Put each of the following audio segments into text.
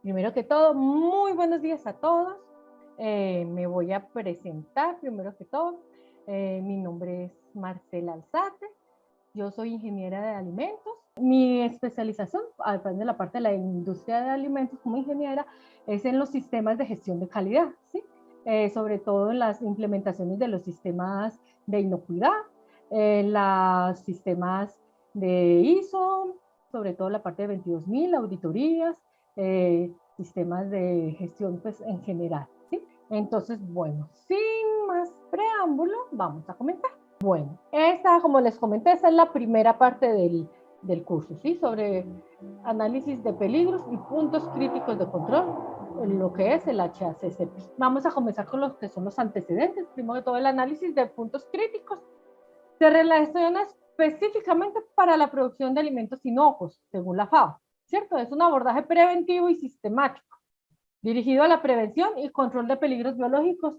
Primero que todo, muy buenos días a todos. Me voy a presentar primero que todo. Mi nombre es Marcela Alzate. Yo soy ingeniera de alimentos. Mi especialización, además de la parte de la industria de alimentos como ingeniera, es en los sistemas de gestión de calidad, ¿sí? Sobre todo en las implementaciones de los sistemas de inocuidad, los sistemas de ISO, sobre todo la parte de 22.000, auditorías, sistemas de gestión pues, en general, ¿sí? Entonces, bueno, sin más preámbulo, vamos a comenzar. Bueno, esta, como les comenté, esa es la primera parte del curso, ¿sí? Sobre análisis de peligros y puntos críticos de control, lo que es el HACCP. Vamos a comenzar con los que son los antecedentes. Primero de todo, el análisis de puntos críticos se relaciona específicamente para la producción de alimentos inocuos, según la FAO, ¿cierto? Es un abordaje preventivo y sistemático, dirigido a la prevención y control de peligros biológicos,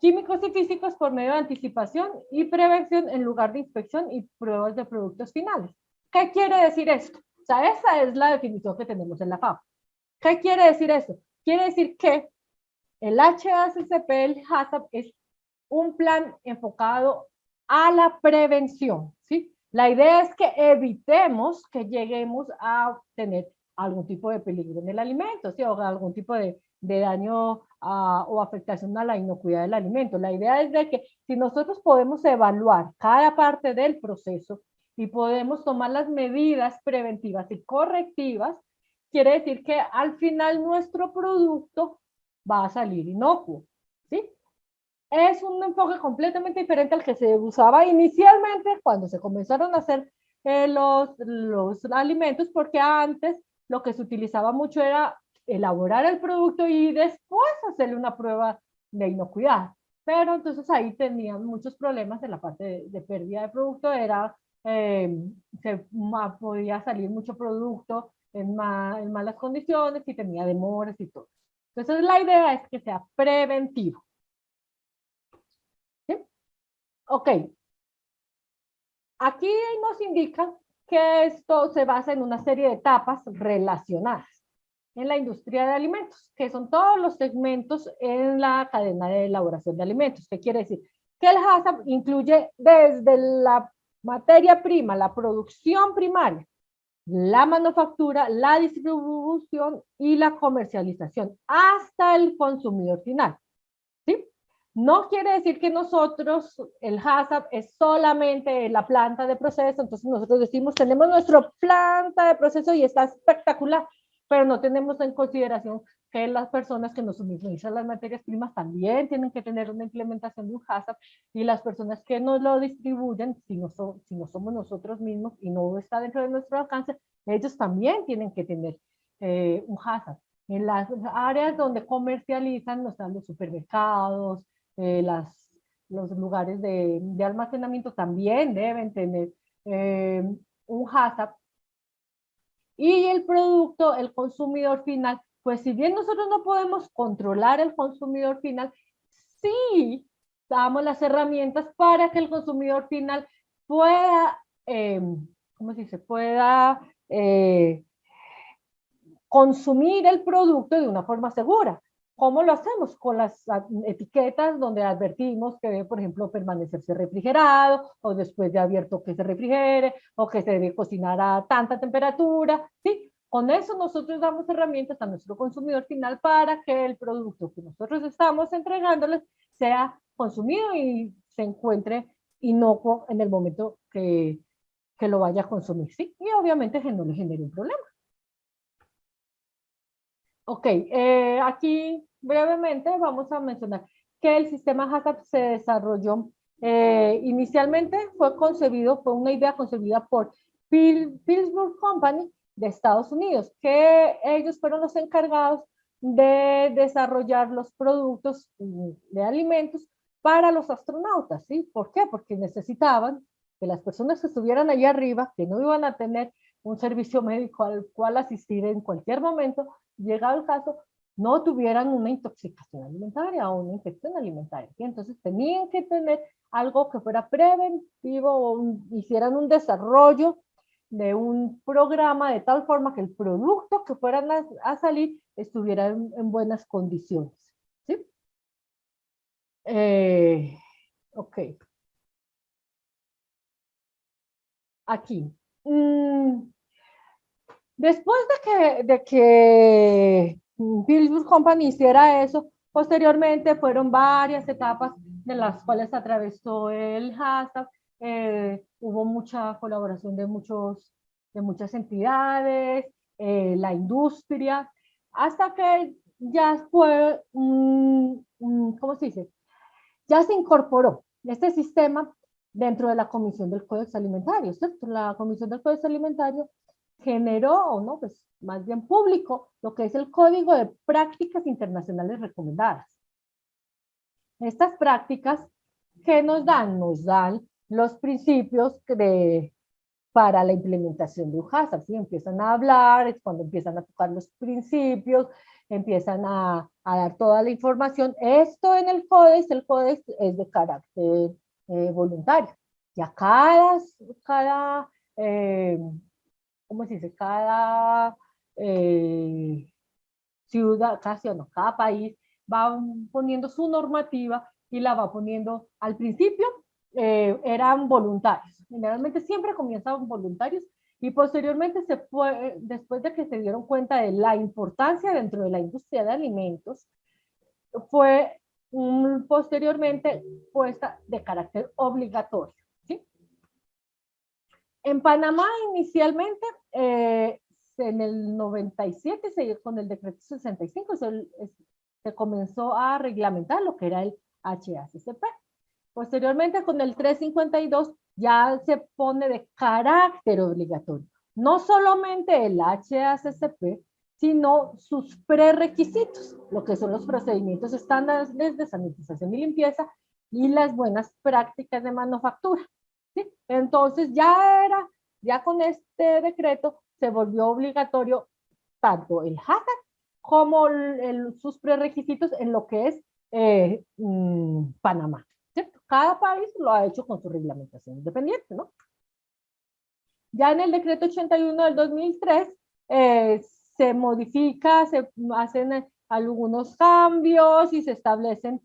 químicos y físicos por medio de anticipación y prevención en lugar de inspección y pruebas de productos finales. ¿Qué quiere decir esto? O sea, esa es la definición que tenemos en la FAO. ¿Qué quiere decir eso? Quiere decir que el HACCP, el HACCP, es un plan enfocado a la prevención, ¿sí? La idea es que evitemos que lleguemos a tener algún tipo de peligro en el alimento, ¿sí? O algún tipo de daño o afectación a la inocuidad del alimento. La idea es de que si nosotros podemos evaluar cada parte del proceso y podemos tomar las medidas preventivas y correctivas, quiere decir que al final nuestro producto va a salir inocuo, ¿sí? Es un enfoque completamente diferente al que se usaba inicialmente cuando se comenzaron a hacer los alimentos, porque antes lo que se utilizaba mucho era elaborar el producto y después hacerle una prueba de inocuidad. Pero entonces ahí tenían muchos problemas en la parte de pérdida de producto, era, eh, podía salir mucho producto en malas condiciones y tenía demoras y todo. Entonces la idea es que sea preventivo. ¿Sí? Ok, aquí nos indica que esto se basa en una serie de etapas relacionadas en la industria de alimentos, que son todos los segmentos en la cadena de elaboración de alimentos. ¿Qué quiere decir? Que el HACCP incluye desde la materia prima, la producción primaria, la manufactura, la distribución y la comercialización, hasta el consumidor final. ¿Sí? No quiere decir que nosotros, el HACCP es solamente la planta de proceso, entonces nosotros decimos, tenemos nuestra planta de proceso y está espectacular, pero no tenemos en consideración que las personas que nos suministran las materias primas también tienen que tener una implementación de un HACCP y las personas que nos lo distribuyen, si no somos nosotros mismos y no está dentro de nuestro alcance, ellos también tienen que tener un HACCP. En las áreas donde comercializan, no están los supermercados, los lugares de almacenamiento también deben tener eh, un HACCP. Y el producto, el consumidor final, pues si bien nosotros no podemos controlar el consumidor final, sí damos las herramientas para que el consumidor final pueda, ¿cómo se dice? Pueda consumir el producto de una forma segura. ¿Cómo lo hacemos? Con las etiquetas donde advertimos que debe, por ejemplo, permanecerse refrigerado o después de abierto que se refrigere o que se debe cocinar a tanta temperatura. ¿Sí? Con eso nosotros damos herramientas a nuestro consumidor final para que el producto que nosotros estamos entregándoles sea consumido y se encuentre inocuo en el momento que lo vaya a consumir. ¿Sí? Y obviamente que no le genere un problema. Ok, aquí brevemente vamos a mencionar que el sistema HACCP se desarrolló inicialmente, fue una idea concebida por Pillsbury Company de Estados Unidos, que ellos fueron los encargados de desarrollar los productos de alimentos para los astronautas, ¿sí? ¿Por qué? Porque necesitaban que las personas que estuvieran allá arriba, que no iban a tener un servicio médico al cual asistir en cualquier momento, llegado el caso, no tuvieran una intoxicación alimentaria o una infección alimentaria. ¿Sí? Entonces tenían que tener algo que fuera preventivo o hicieran un desarrollo de un programa de tal forma que el producto que fueran a salir estuviera en buenas condiciones. ¿Sí? Ok. Aquí. Después de que Pillsbury Company hiciera eso, posteriormente fueron varias etapas de las cuales atravesó el hashtag. Hubo mucha colaboración de muchas entidades, la industria, hasta que ya fue, ¿cómo se dice? Ya se incorporó este sistema dentro de la Comisión del Códex Alimentario, ¿cierto? La Comisión del Códex Alimentario generó, o no, pues más bien público, lo que es el Código de Prácticas Internacionales Recomendadas. Estas prácticas, ¿qué nos dan? Nos dan los principios para la implementación de UJASA, ¿sí? Empiezan a hablar, es cuando empiezan a tocar los principios, empiezan a dar toda la información. Esto en el códex es de carácter voluntario. Ya cada ¿cómo se dice? Cada ciudad, casi no, cada país va poniendo su normativa y la va poniendo al principio, eran voluntarios. Generalmente siempre comienzan voluntarios y posteriormente se fue, después de que se dieron cuenta de la importancia dentro de la industria de alimentos, fue posteriormente puesta de carácter obligatorio. ¿Sí? En Panamá inicialmente, en el 97, con el decreto 65, se comenzó a reglamentar lo que era el HACCP. Posteriormente, con el 352, ya se pone de carácter obligatorio. No solamente el HACCP, sino sus prerequisitos, lo que son los procedimientos estándares de sanitización y limpieza y las buenas prácticas de manufactura. ¿Sí? Entonces ya con este decreto se volvió obligatorio tanto el hazard como sus prerequisitos en lo que es Panamá. ¿Cierto? Cada país lo ha hecho con su reglamentación independiente, ¿no? Ya en el decreto 81 del 2003 se modifica, se hacen algunos cambios y se establecen,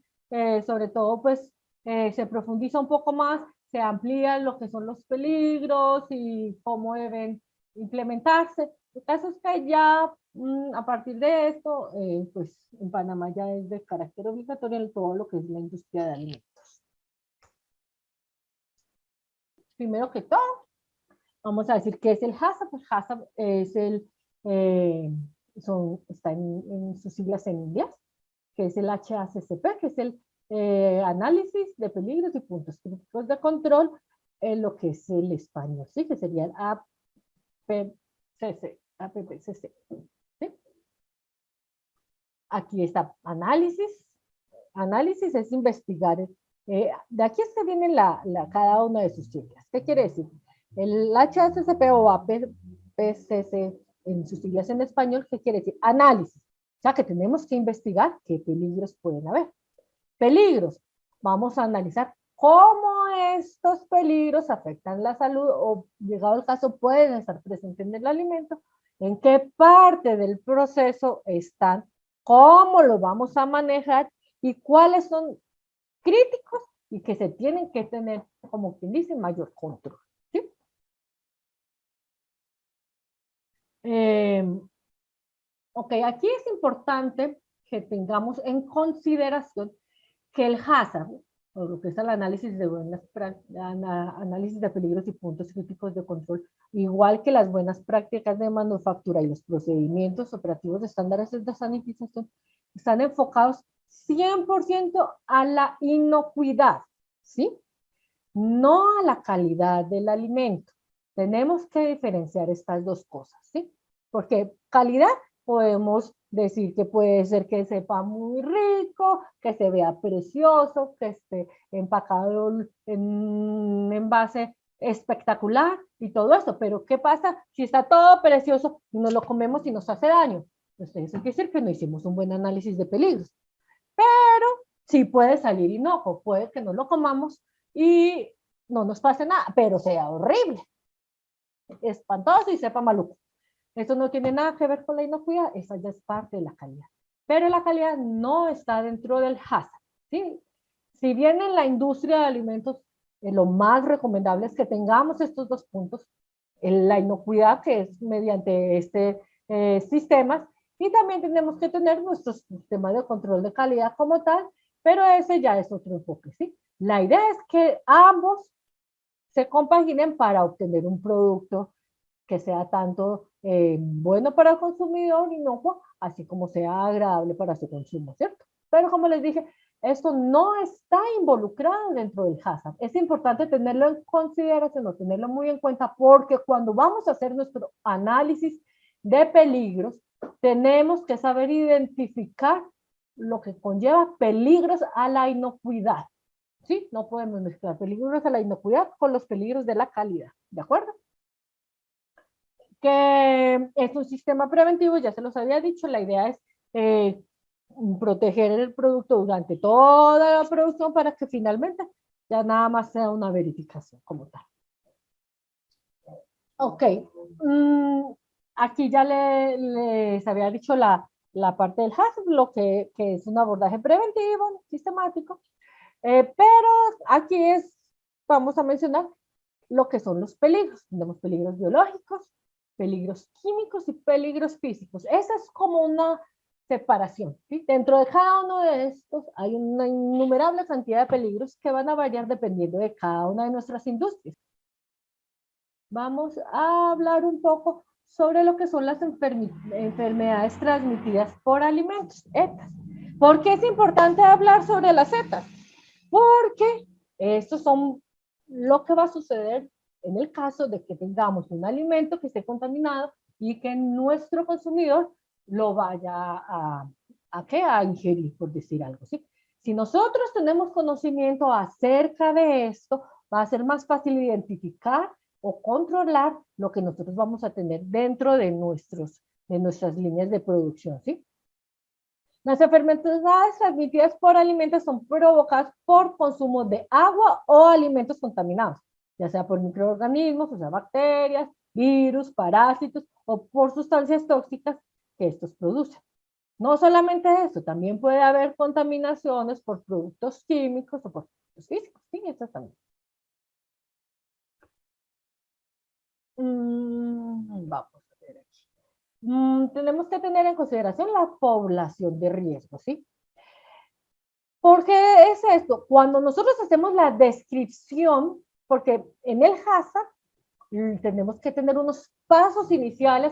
sobre todo, pues, se profundiza un poco más, se amplían lo que son los peligros y cómo deben implementarse. El caso es que ya a partir de esto, pues en Panamá ya es de carácter obligatorio en todo lo que es la industria de alimentos. Primero que todo, vamos a decir qué es el HACCP. El HACCP es eh, está en sus siglas en inglés, que es el HACCP, que es el análisis de peligros y puntos críticos de control, lo que es el español, ¿sí? Que sería el APPCC. ¿Sí? Aquí está análisis. Análisis es investigar. De aquí es que viene cada una de sus siglas. ¿Qué quiere decir? El HACCP o APPCC en sus siglas en español, ¿qué quiere decir? Análisis. O sea que tenemos que investigar qué peligros pueden haber. Peligros. Vamos a analizar cómo estos peligros afectan la salud o, llegado el caso, pueden estar presentes en el alimento, en qué parte del proceso están, cómo lo vamos a manejar y cuáles son críticos y que se tienen que tener, como quien dice, mayor control. ¿Sí? Ok, aquí es importante que tengamos en consideración que el hazard, o lo que es el análisis análisis de peligros y puntos críticos de control, igual que las buenas prácticas de manufactura y los procedimientos operativos de estándares de sanitización, están enfocados 100% a la inocuidad, ¿sí? No a la calidad del alimento. Tenemos que diferenciar estas dos cosas, ¿sí? Porque calidad podemos decir que puede ser que sepa muy rico, que se vea precioso, que esté empacado en un envase espectacular y todo eso. Pero ¿qué pasa si está todo precioso y nos lo comemos y nos hace daño? Pues eso quiere decir que no hicimos un buen análisis de peligros. Pero sí puede salir inocuo, puede que no lo comamos y no nos pase nada, pero sea horrible. espantoso y sepa maluco. Eso no tiene nada que ver con la inocuidad, esa ya es parte de la calidad. Pero la calidad no está dentro del HACCP, ¿sí? Si bien en la industria de alimentos lo más recomendable es que tengamos estos dos puntos, la inocuidad que es mediante este sistemas, y también tenemos que tener nuestro sistema de control de calidad como tal, pero ese ya es otro enfoque, ¿sí? La idea es que ambos se compaginen para obtener un producto que sea tanto bueno para el consumidor, inocuo, así como sea agradable para su consumo, ¿cierto? Pero como les dije, esto no está involucrado dentro del HACCP. Es importante tenerlo en consideración o tenerlo muy en cuenta porque cuando vamos a hacer nuestro análisis de peligros, tenemos que saber identificar lo que conlleva peligros a la inocuidad. ¿Sí? No podemos mezclar peligros a la inocuidad con los peligros de la calidad, ¿de acuerdo? Que es un sistema preventivo, ya se los había dicho, la idea es proteger el producto durante toda la producción para que finalmente ya nada más sea una verificación como tal. Ok, aquí ya les había dicho la parte del HACCP, lo que es un abordaje preventivo, sistemático, pero aquí vamos a mencionar lo que son los peligros. Tenemos peligros biológicos, peligros químicos y peligros físicos. Esa es como una separación, ¿sí? Dentro de cada uno de estos hay una innumerable cantidad de peligros que van a variar dependiendo de cada una de nuestras industrias. Vamos a hablar un poco sobre lo que son las enfermedades transmitidas por alimentos, ETAs. ¿Por qué es importante hablar sobre las ETAs? Porque estos son lo que va a suceder en el caso de que tengamos un alimento que esté contaminado y que nuestro consumidor lo vaya a ingerir, por decir algo, ¿sí? Si nosotros tenemos conocimiento acerca de esto, va a ser más fácil identificar o controlar lo que nosotros vamos a tener dentro de nuestras líneas de producción, ¿sí? Las enfermedades transmitidas por alimentos son provocadas por consumo de agua o alimentos contaminados, ya sea por microorganismos, o sea, bacterias, virus, parásitos o por sustancias tóxicas que estos producen. No solamente eso, también puede haber contaminaciones por productos químicos o por productos físicos. Sí, eso también. Vamos a ver aquí. Tenemos que tener en consideración la población de riesgo, ¿sí? ¿Por qué es esto? Cuando nosotros hacemos la descripción, porque en el HACCP tenemos que tener unos pasos iniciales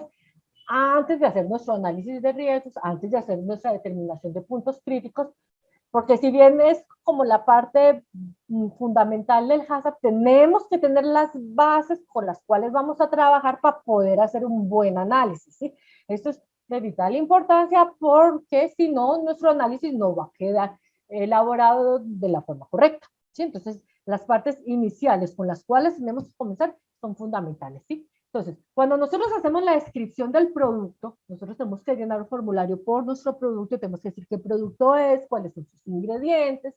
antes de hacer nuestro análisis de riesgos, antes de hacer nuestra determinación de puntos críticos, porque si bien es como la parte fundamental del HACCP, tenemos que tener las bases con las cuales vamos a trabajar para poder hacer un buen análisis, ¿sí? Esto es de vital importancia porque si no, nuestro análisis no va a quedar elaborado de la forma correcta, ¿sí? Entonces, las partes iniciales con las cuales tenemos que comenzar son fundamentales, ¿sí? Entonces, cuando nosotros hacemos la descripción del producto, nosotros tenemos que llenar un formulario por nuestro producto, tenemos que decir qué producto es, cuáles son sus ingredientes,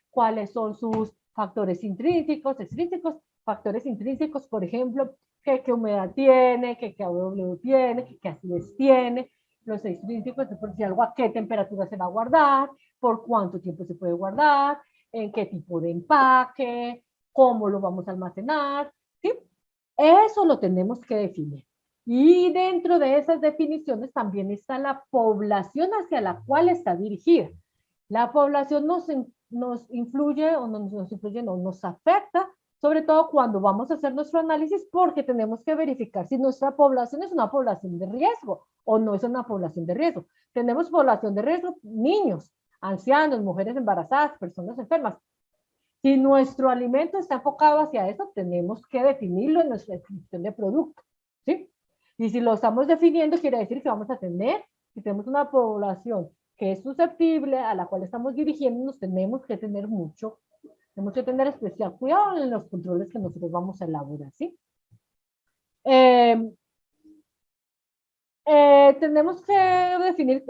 cuáles son sus factores intrínsecos, extrínsecos, factores intrínsecos, por ejemplo, qué humedad tiene, qué AW tiene, qué acidez tiene, los extrínsecos, por si algo a qué temperatura se va a guardar, por cuánto tiempo se puede guardar, en qué tipo de empaque, cómo lo vamos a almacenar, ¿sí? Eso lo tenemos que definir. Y dentro de esas definiciones también está la población hacia la cual está dirigida. La población nos influye o nos influye, no, nos afecta, sobre todo cuando vamos a hacer nuestro análisis, porque tenemos que verificar si nuestra población es una población de riesgo o no es una población de riesgo. Tenemos población de riesgo, niños, ancianos, mujeres embarazadas, personas enfermas. Si nuestro alimento está enfocado hacia eso, tenemos que definirlo en nuestra descripción de producto, ¿sí? Y si lo estamos definiendo, quiere decir que vamos a tener, si tenemos una población que es susceptible, a la cual estamos dirigiéndonos, tenemos que tener especial cuidado en los controles que nosotros vamos a elaborar, ¿sí? Tenemos que definir,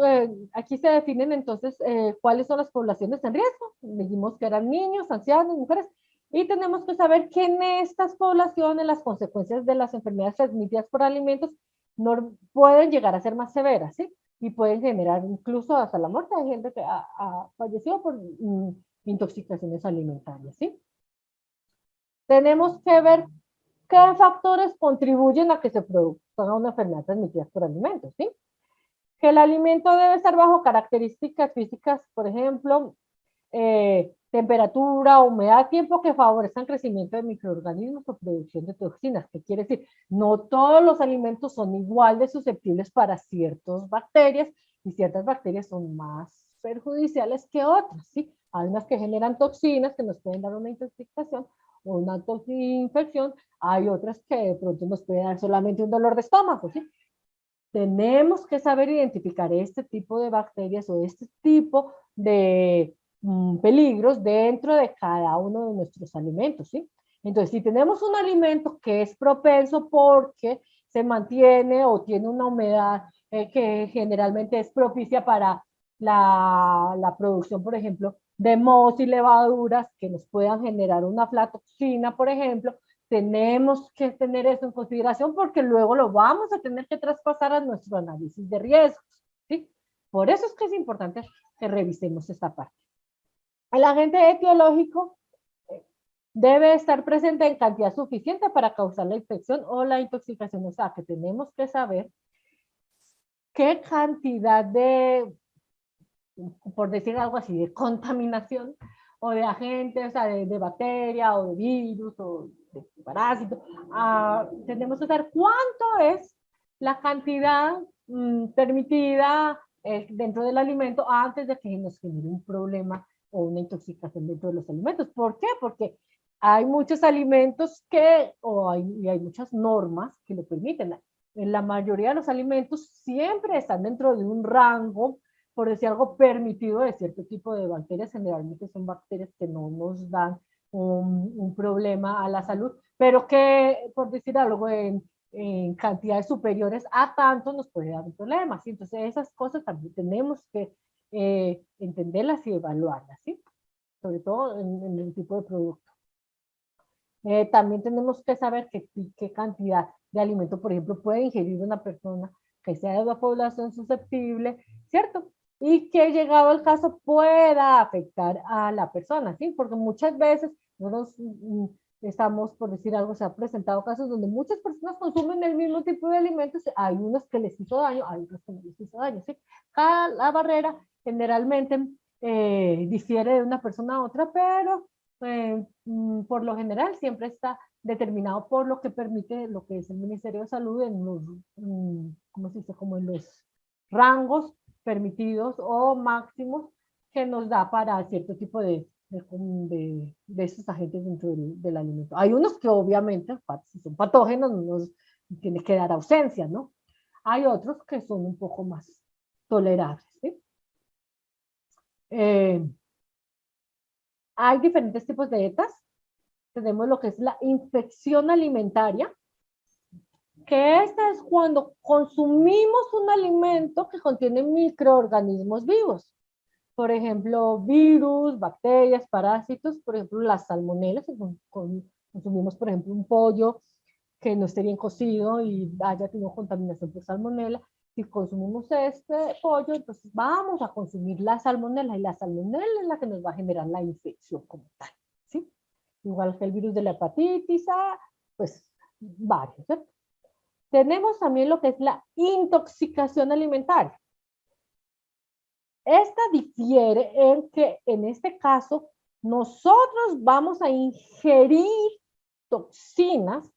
aquí se definen entonces cuáles son las poblaciones en riesgo. Dijimos que eran niños, ancianos, mujeres, Y tenemos que saber que en estas poblaciones las consecuencias de las enfermedades transmitidas por alimentos no pueden llegar a ser más severas, ¿sí? Y pueden generar incluso hasta la muerte. Hay gente que ha fallecido por intoxicaciones alimentarias, ¿sí? Tenemos que ver qué factores contribuyen a que se produzca una enfermedad transmitida por alimentos, ¿sí? Que el alimento debe estar bajo características físicas, por ejemplo, temperatura, humedad, tiempo que favorezcan crecimiento de microorganismos o producción de toxinas. ¿Qué quiere decir? No todos los alimentos son igual de susceptibles para ciertas bacterias y ciertas bacterias son más perjudiciales que otras, ¿sí? Hay unas que generan toxinas que nos pueden dar una intoxicación o una infección, hay otras que de pronto nos pueden dar solamente un dolor de estómago, ¿sí? Tenemos que saber identificar este tipo de bacterias o este tipo de peligros dentro de cada uno de nuestros alimentos, ¿sí? Entonces, si tenemos un alimento que es propenso porque se mantiene o tiene una humedad que generalmente es propicia para la producción, por ejemplo, de mohos y levaduras que nos puedan generar una aflatoxina, por ejemplo, tenemos que tener eso en consideración porque luego lo vamos a tener que traspasar a nuestro análisis de riesgos, ¿sí? Por eso es que es importante que revisemos esta parte. El agente etiológico debe estar presente en cantidad suficiente para causar la infección o la intoxicación. O sea, que tenemos que saber qué cantidad de, por decir algo así, de contaminación o de agentes, o sea, de bacteria o de virus o de parásito, tenemos que saber cuánto es la cantidad permitida dentro del alimento antes de que nos genere un problema o una intoxicación dentro de los alimentos. ¿Por qué? Porque hay muchos alimentos que, y hay muchas normas que lo permiten. En la mayoría de los alimentos siempre están dentro de un rango, por decir algo, permitido de cierto tipo de bacterias. Generalmente son bacterias que no nos dan un problema a la salud, pero que, por decir algo, en cantidades superiores a tanto nos puede dar un problema, ¿sí? Entonces esas cosas también tenemos que entenderlas y evaluarlas, ¿sí? Sobre todo en el tipo de producto. También tenemos que saber qué cantidad de alimento, por ejemplo, puede ingerir una persona que sea de una población susceptible, ¿cierto? Y que llegado el caso pueda afectar a la persona, ¿sí? Porque muchas veces nosotros estamos, por decir algo, se han presentado casos donde muchas personas consumen el mismo tipo de alimentos, hay unos que les hizo daño, hay otros que no les hizo daño, ¿sí? La barrera generalmente difiere de una persona a otra, pero por lo general siempre está determinado por lo que permite lo que es el Ministerio de Salud en los, ¿cómo se dice? Como en los rangos permitidos o máximos que nos da para cierto tipo de esos agentes dentro del alimento. Hay unos que obviamente, si son patógenos, nos tiene que dar ausencia, ¿no? Hay otros que son un poco más tolerables, ¿sí? Hay diferentes tipos de dietas. Tenemos lo que es la infección alimentaria, que esta es cuando consumimos un alimento que contiene microorganismos vivos. Por ejemplo, virus, bacterias, parásitos, por ejemplo, las salmonelas, consumimos, por ejemplo, un pollo que no esté bien cocido y haya tenido contaminación por salmonela. Si consumimos este pollo, entonces vamos a consumir la salmonela y la salmonela es la que nos va a generar la infección como tal, ¿sí? Igual que el virus de la hepatitis A, pues varios, ¿cierto? Tenemos también lo que es la intoxicación alimentaria. Esta difiere en que en este caso nosotros vamos a ingerir toxinas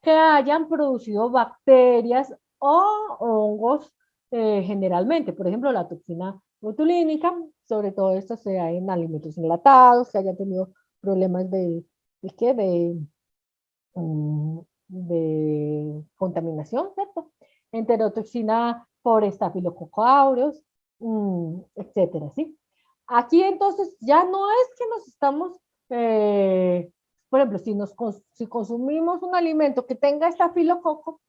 que hayan producido bacterias o hongos generalmente. Por ejemplo, la toxina botulínica, sobre todo esto se da en alimentos enlatados, que hayan tenido problemas ¿qué? De contaminación, ¿cierto? Enterotoxina por estafilococo aureus, etcétera, ¿sí? Aquí entonces ya no es que nos estamos, por ejemplo, si consumimos un alimento que tenga estafilococo,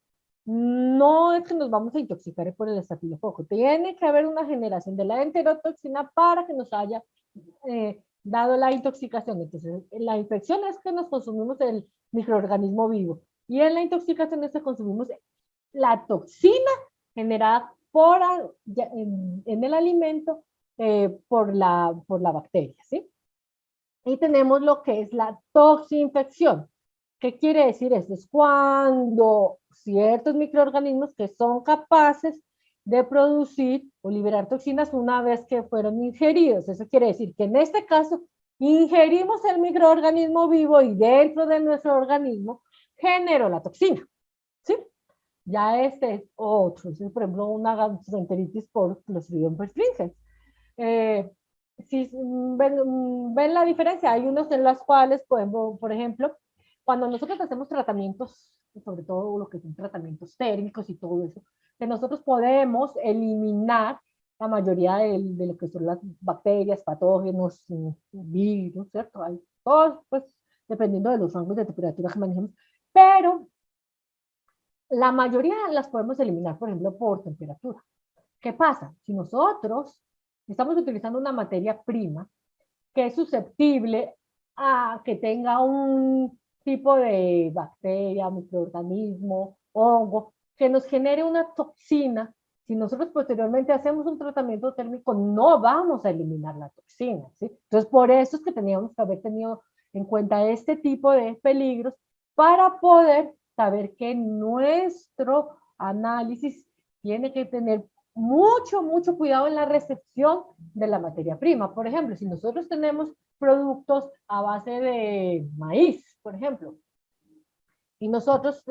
no es que nos vamos a intoxicar por el estafilococo. Tiene que haber una generación de la enterotoxina para que nos haya dado la intoxicación. Entonces, la infección es que nos consumimos el microorganismo vivo y en la intoxicación es que consumimos la toxina generada en el alimento por la bacteria, ¿sí? Y tenemos lo que es la toxinfección. ¿Qué quiere decir esto? Es cuando ciertos microorganismos que son capaces de producir o liberar toxinas una vez que fueron ingeridos. Eso quiere decir que en este caso ingerimos el microorganismo vivo y dentro de nuestro organismo generó la toxina. ¿Sí? Ya este es otro, es, por ejemplo, una gastroenteritis por Clostridium perfringens. Eh, si ven la diferencia, hay unos en los cuales, por ejemplo, cuando nosotros hacemos tratamientos, sobre todo lo que son tratamientos térmicos y todo eso, que nosotros podemos eliminar la mayoría de lo que son las bacterias, patógenos, virus, ¿cierto? Hay todos, pues, dependiendo de los rangos de temperatura que manejemos, pero la mayoría las podemos eliminar, por ejemplo, por temperatura. ¿Qué pasa? Si nosotros estamos utilizando una materia prima que es susceptible a que tenga un tipo de bacteria, microorganismo, hongo, que nos genere una toxina, si nosotros posteriormente hacemos un tratamiento térmico, no vamos a eliminar la toxina, ¿sí? Entonces, por eso es que teníamos que haber tenido en cuenta este tipo de peligros para poder saber que nuestro análisis tiene que tener mucho cuidado en la recepción de la materia prima. Por ejemplo, si nosotros tenemos productos a base de maíz, por ejemplo, y nosotros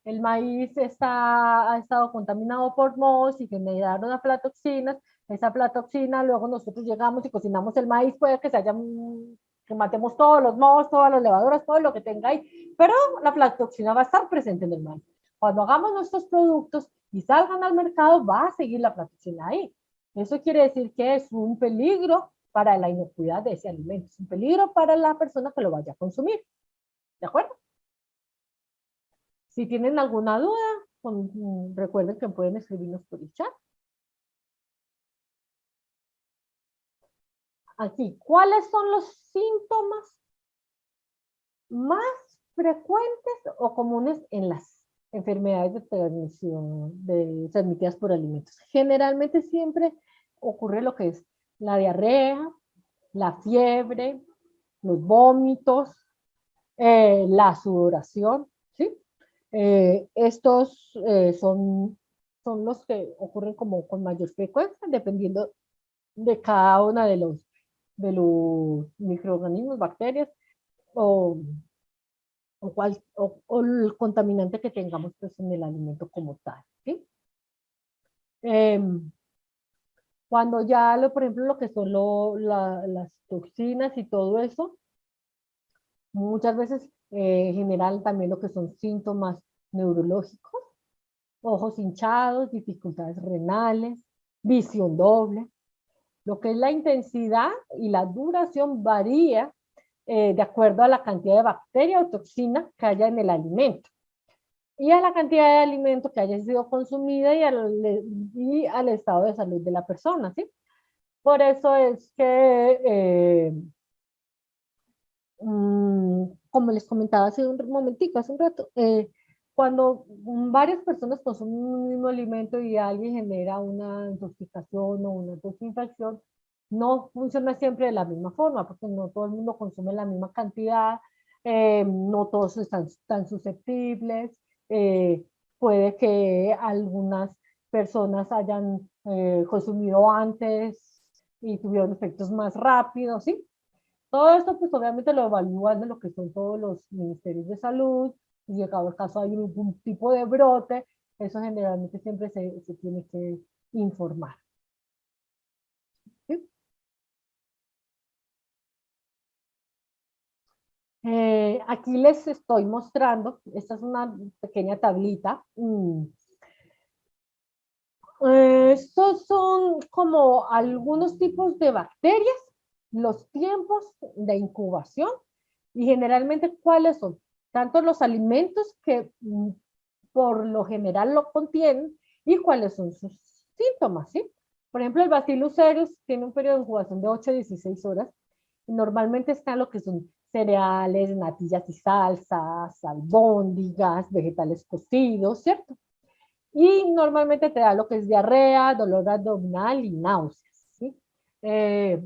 el maíz ha estado contaminado por mohos y generaron aflatoxinas, esa aflatoxina, luego nosotros llegamos y cocinamos el maíz, puede que se hayan, que matemos todos los mohos, todas las levaduras, todo lo que tenga ahí, pero la aflatoxina va a estar presente en el maíz. Cuando hagamos nuestros productos y salgan al mercado, va a seguir la aflatoxina ahí. Eso quiere decir que es un peligro para la inocuidad de ese alimento, es un peligro para la persona que lo vaya a consumir. ¿De acuerdo? Si tienen alguna duda, recuerden que pueden escribirnos por el chat. Aquí, ¿cuáles son los síntomas más frecuentes o comunes en las enfermedades de transmisión transmitidas por alimentos? Generalmente siempre ocurre lo que es la diarrea, la fiebre, los vómitos, la sudoración, ¿sí? Estos son los que ocurren como con mayor frecuencia, dependiendo de cada una de los microorganismos, bacterias o, o el contaminante que tengamos pues, en el alimento como tal. ¿Sí? Eh, cuando ya, por ejemplo, lo que son las toxinas y todo eso, muchas veces generan también lo que son síntomas neurológicos, ojos hinchados, dificultades renales, visión doble. Lo que es la intensidad y la duración varía de acuerdo a la cantidad de bacteria o toxina que haya en el alimento y a la cantidad de alimento que haya sido consumida y al estado de salud de la persona, ¿sí? Por eso es que, como les comentaba hace un momentico, hace un rato, cuando varias personas consumen un mismo alimento y alguien genera una intoxicación o una desinfección, no funciona siempre de la misma forma, porque no todo el mundo consume la misma cantidad, no todos están tan susceptibles, eh, puede que algunas personas hayan consumido antes y tuvieron efectos más rápidos, ¿sí? Todo esto, pues obviamente lo evalúan de lo que son todos los ministerios de salud, y llegado el caso hay algún tipo de brote, eso generalmente siempre se tiene que informar. ¿Sí? Aquí les estoy mostrando, esta es una pequeña tablita. Estos son como algunos tipos de bacterias, los tiempos de incubación y generalmente cuáles son, tanto los alimentos que por lo general lo contienen y cuáles son sus síntomas, ¿sí? Por ejemplo, el Bacillus cereus tiene un periodo de incubación de 8 a 16 horas Normalmente está lo que son cereales, natillas y salsas, albóndigas, vegetales cocidos, ¿cierto? Y normalmente te da lo que es diarrea, dolor abdominal y náuseas, ¿sí? Eh,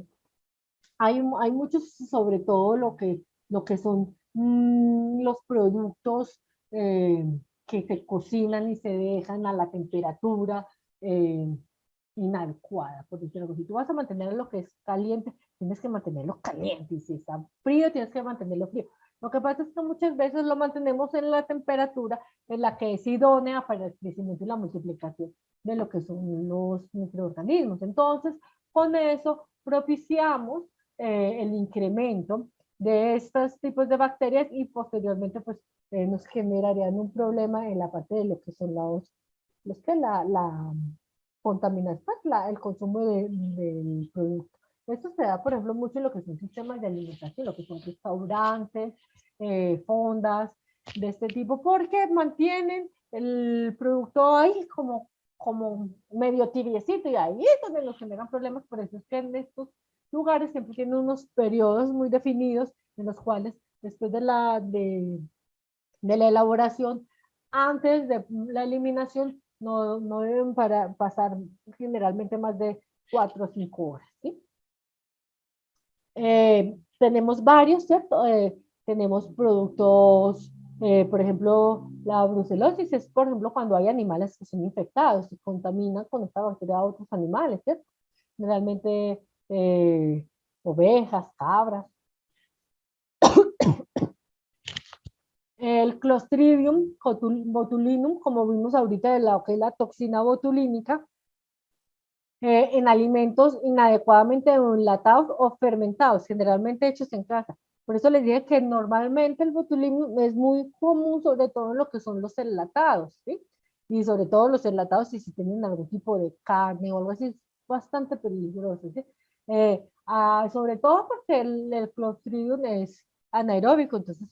hay muchos, sobre todo lo que son los productos eh, que se cocinan y se dejan a la temperatura eh, inadecuada. Por decirlo, si tú vas a mantener lo que es caliente, tienes que mantenerlo caliente. Y si está frío, tienes que mantenerlo frío. Lo que pasa es que muchas veces lo mantenemos en la temperatura en la que es idónea para el crecimiento y la multiplicación de lo que son los microorganismos. Entonces, con eso propiciamos el incremento de estos tipos de bacterias y posteriormente pues nos generarían un problema en la parte de lo que son los que la contaminación, pues, el consumo del producto. Esto se da, por ejemplo, mucho en lo que son sistemas de alimentación, lo que son restaurantes, fondas de este tipo, porque mantienen el producto ahí como medio tibiecito y ahí es donde nos generan problemas. Por eso es que en estos lugares siempre tienen unos periodos muy definidos en los cuales después de la elaboración, antes de la eliminación, no deben pasar generalmente más de 4 o 5 horas. ¿Sí? Tenemos varios, ¿cierto? Tenemos productos, por ejemplo, la brucelosis es, por ejemplo, cuando hay animales que son infectados y contaminan con esta bacteria a otros animales, ¿cierto? Generalmente ovejas, cabras. El Clostridium botulinum, como vimos ahorita de la, que es la toxina botulínica, en alimentos inadecuadamente enlatados o fermentados, generalmente hechos en casa. Por eso les dije que normalmente el botulismo es muy común, sobre todo en lo que son los enlatados, ¿sí? Y sobre todo los enlatados si tienen algún tipo de carne o algo así, es bastante peligroso, ¿sí? Sobre todo porque el Clostridium es anaeróbico, entonces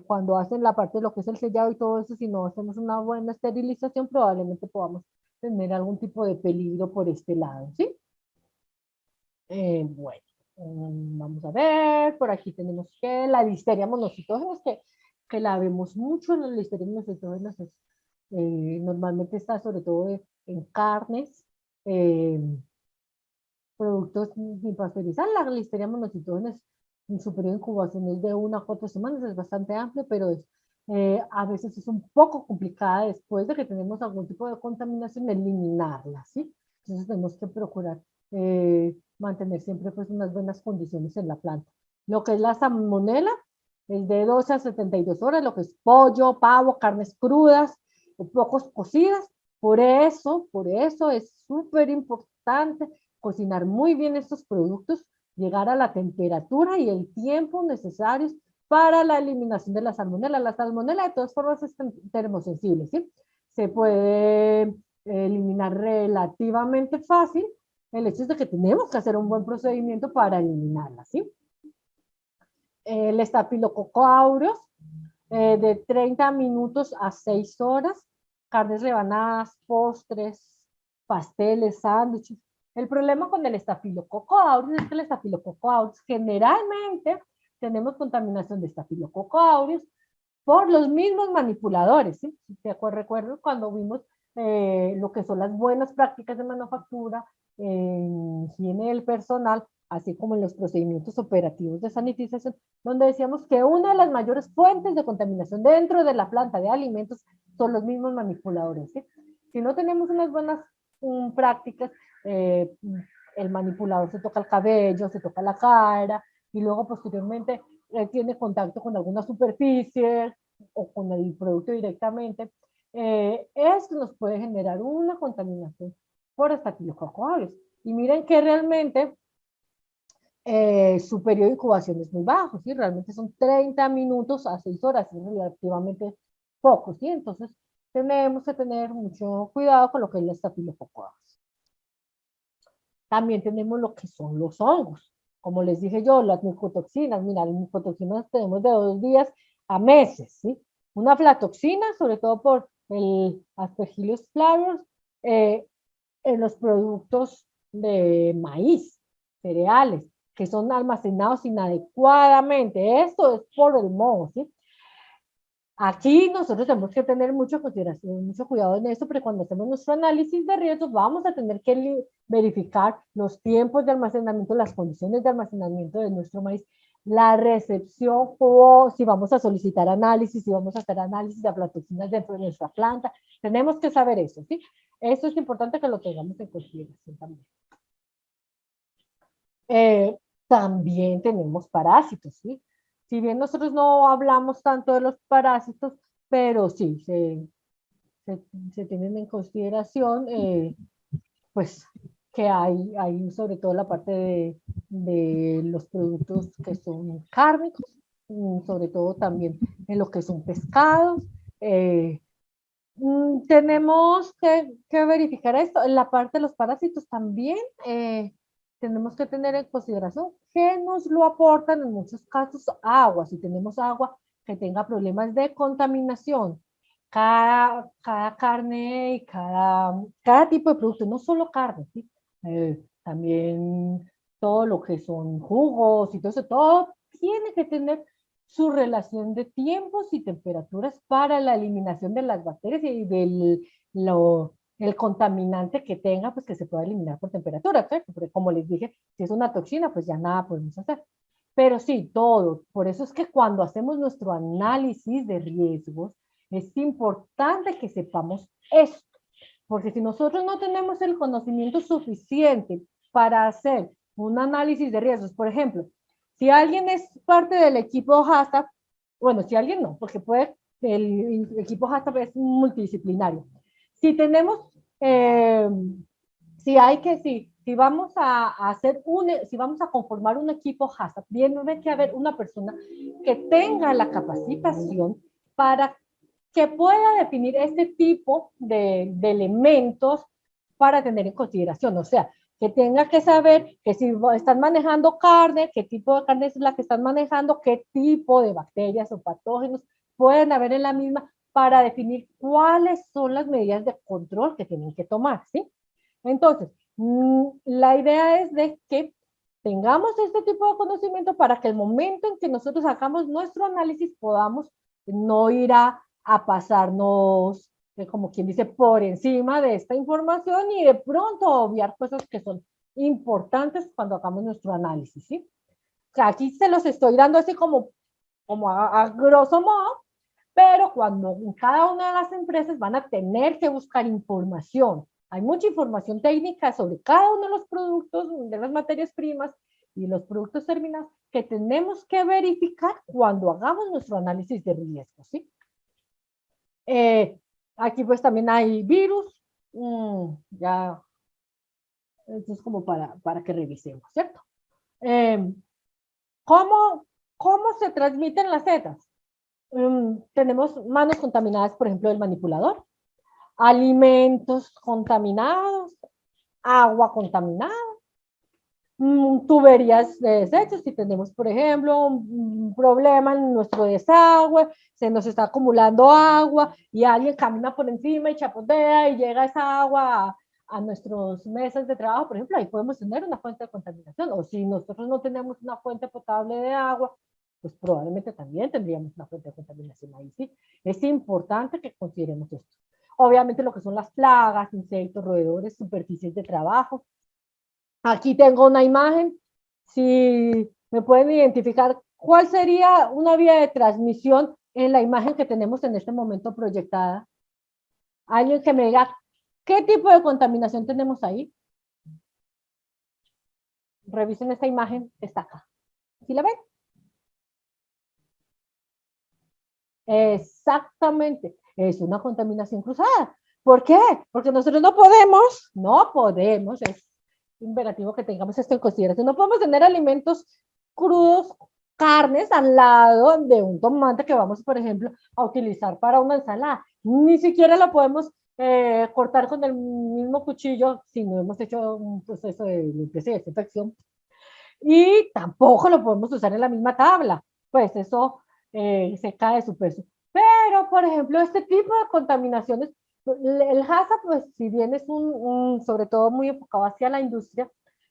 cuando hacen la parte de lo que es el sellado y todo eso, si no hacemos una buena esterilización, probablemente podamos tener algún tipo de peligro por este lado, ¿sí? Bueno, vamos a ver, por aquí tenemos que la listeria monocitógenes, que la vemos mucho en las listerias monocitógenas, normalmente está sobre todo en carnes, eh, productos sin pasteurizar. La listeria monocitógenes en su periodo de incubación es de 1 a 4 semanas, es bastante amplio, pero a veces es un poco complicada después de que tenemos algún tipo de contaminación, eliminarla, ¿sí? Entonces tenemos que procurar mantener siempre pues unas buenas condiciones en la planta. Lo que es la salmonela es de 12 a 72 horas, lo que es pollo, pavo, carnes crudas o pocos cocidas. Por eso es súper importante cocinar muy bien estos productos, llegar a la temperatura y el tiempo necesarios para la eliminación de la salmonela. La salmonela de todas formas es termosensible, ¿sí? Se puede eliminar relativamente fácil. El hecho es de que tenemos que hacer un buen procedimiento para eliminarla, ¿sí? El estafilococo aureus, de 30 minutos a 6 horas, carnes rebanadas, postres, pasteles, sándwiches. El problema con el estafilococo aureus es que el estafilococo aureus generalmente tenemos contaminación de estafilococo aureus por los mismos manipuladores. ¿Sí? Si te recuerdo cuando vimos lo que son las buenas prácticas de manufactura, higiene del personal, así como en los procedimientos operativos de sanitización, donde decíamos que una de las mayores fuentes de contaminación dentro de la planta de alimentos son los mismos manipuladores. ¿Sí? Si no tenemos unas buenas prácticas, el manipulador se toca el cabello, se toca la cara, y luego posteriormente tiene contacto con alguna superficie o con el producto directamente, esto nos puede generar una contaminación por estafilococcus aureus. Y miren que realmente su periodo de incubación es muy bajo, ¿sí? Realmente son 30 minutos a 6 horas, es relativamente poco, ¿sí? Entonces tenemos que tener mucho cuidado con lo que es la estafilococcus aureus. También tenemos lo que son los hongos. Como les dije yo, las micotoxinas. Mira, las micotoxinas tenemos de 2 días a meses, ¿sí? Una aflatoxina, sobre todo por el Aspergillus flavus, en los productos de maíz, cereales, que son almacenados inadecuadamente. Esto es por el moho, ¿sí? Aquí nosotros tenemos que tener mucha consideración, mucho cuidado en esto, porque cuando hacemos nuestro análisis de riesgos vamos a tener que verificar los tiempos de almacenamiento, las condiciones de almacenamiento de nuestro maíz, la recepción o si vamos a solicitar análisis, si vamos a hacer análisis de aflatoxinas dentro de nuestra planta. Tenemos que saber eso, ¿sí? Eso es importante que lo tengamos en consideración también. También tenemos parásitos, ¿sí? Si bien nosotros no hablamos tanto de los parásitos, pero sí, se tienen en consideración, pues, que hay sobre todo la parte de los productos que son cárnicos, sobre todo también en lo que son pescados. Tenemos que verificar esto. En la parte de los parásitos también tenemos que tener en consideración que nos lo aportan en muchos casos agua. Si tenemos agua que tenga problemas de contaminación, cada carne y cada tipo de producto, no solo carne, ¿sí? También todo lo que son jugos y todo eso, todo tiene que tener su relación de tiempos y temperaturas para la eliminación de las bacterias y el contaminante que tenga, pues que se pueda eliminar por temperatura, ¿cierto? Porque como les dije, si es una toxina, pues ya nada podemos hacer. Pero sí, todo. Por eso es que cuando hacemos nuestro análisis de riesgos, es importante que sepamos esto. Porque si nosotros no tenemos el conocimiento suficiente para hacer un análisis de riesgos, por ejemplo, si alguien es parte del equipo HACCP, bueno, si alguien no, porque el equipo HACCP es multidisciplinario. Si tenemos, eh, si vamos a hacer si vamos a conformar un equipo HACCP, tiene que haber una persona que tenga la capacitación para que pueda definir este tipo de elementos para tener en consideración. O sea, que tenga que saber que si están manejando carne, qué tipo de carne es la que están manejando, qué tipo de bacterias o patógenos pueden haber en la misma para definir cuáles son las medidas de control que tienen que tomar, ¿sí? Entonces, la idea es de que tengamos este tipo de conocimiento para que el momento en que nosotros hagamos nuestro análisis podamos no ir a pasarnos, como quien dice, por encima de esta información y de pronto obviar cosas que son importantes cuando hagamos nuestro análisis, ¿sí? O sea, aquí se los estoy dando así como a grosso modo, pero cuando en cada una de las empresas van a tener que buscar información. Hay mucha información técnica sobre cada uno de los productos, de las materias primas y los productos terminados que tenemos que verificar cuando hagamos nuestro análisis de riesgo, ¿sí? Aquí pues también hay virus, ya, esto es como para que revisemos, ¿cierto? Eh, ¿cómo, ¿Cómo se transmiten las setas? Tenemos manos contaminadas, por ejemplo, del manipulador, alimentos contaminados, agua contaminada, tuberías de desechos, si tenemos, por ejemplo, un problema en nuestro desagüe, se nos está acumulando agua y alguien camina por encima y chapotea y llega esa agua a nuestras mesas de trabajo, por ejemplo, ahí podemos tener una fuente de contaminación. O si nosotros no tenemos una fuente potable de agua, pues probablemente también tendríamos una fuente de contaminación ahí, ¿sí? Es importante que consideremos esto. Obviamente lo que son las plagas, insectos, roedores, superficies de trabajo. Aquí tengo una imagen. Si me pueden identificar cuál sería una vía de transmisión en la imagen que tenemos en este momento proyectada. Alguien que me diga qué tipo de contaminación tenemos ahí. Revisen esta imagen, está acá. ¿Sí la ven? Exactamente. Es una contaminación cruzada. ¿Por qué? Porque nosotros no podemos, es imperativo que tengamos esto en consideración, no podemos tener alimentos crudos, carnes al lado de un tomate que vamos, por ejemplo, a utilizar para una ensalada. Ni siquiera lo podemos cortar con el mismo cuchillo si no hemos hecho un proceso de limpieza y desinfección. Y tampoco lo podemos usar en la misma tabla, pues eso se cae de su peso. Pero, por ejemplo, este tipo de contaminaciones, el HACCP, pues si bien es sobre todo muy enfocado hacia la industria,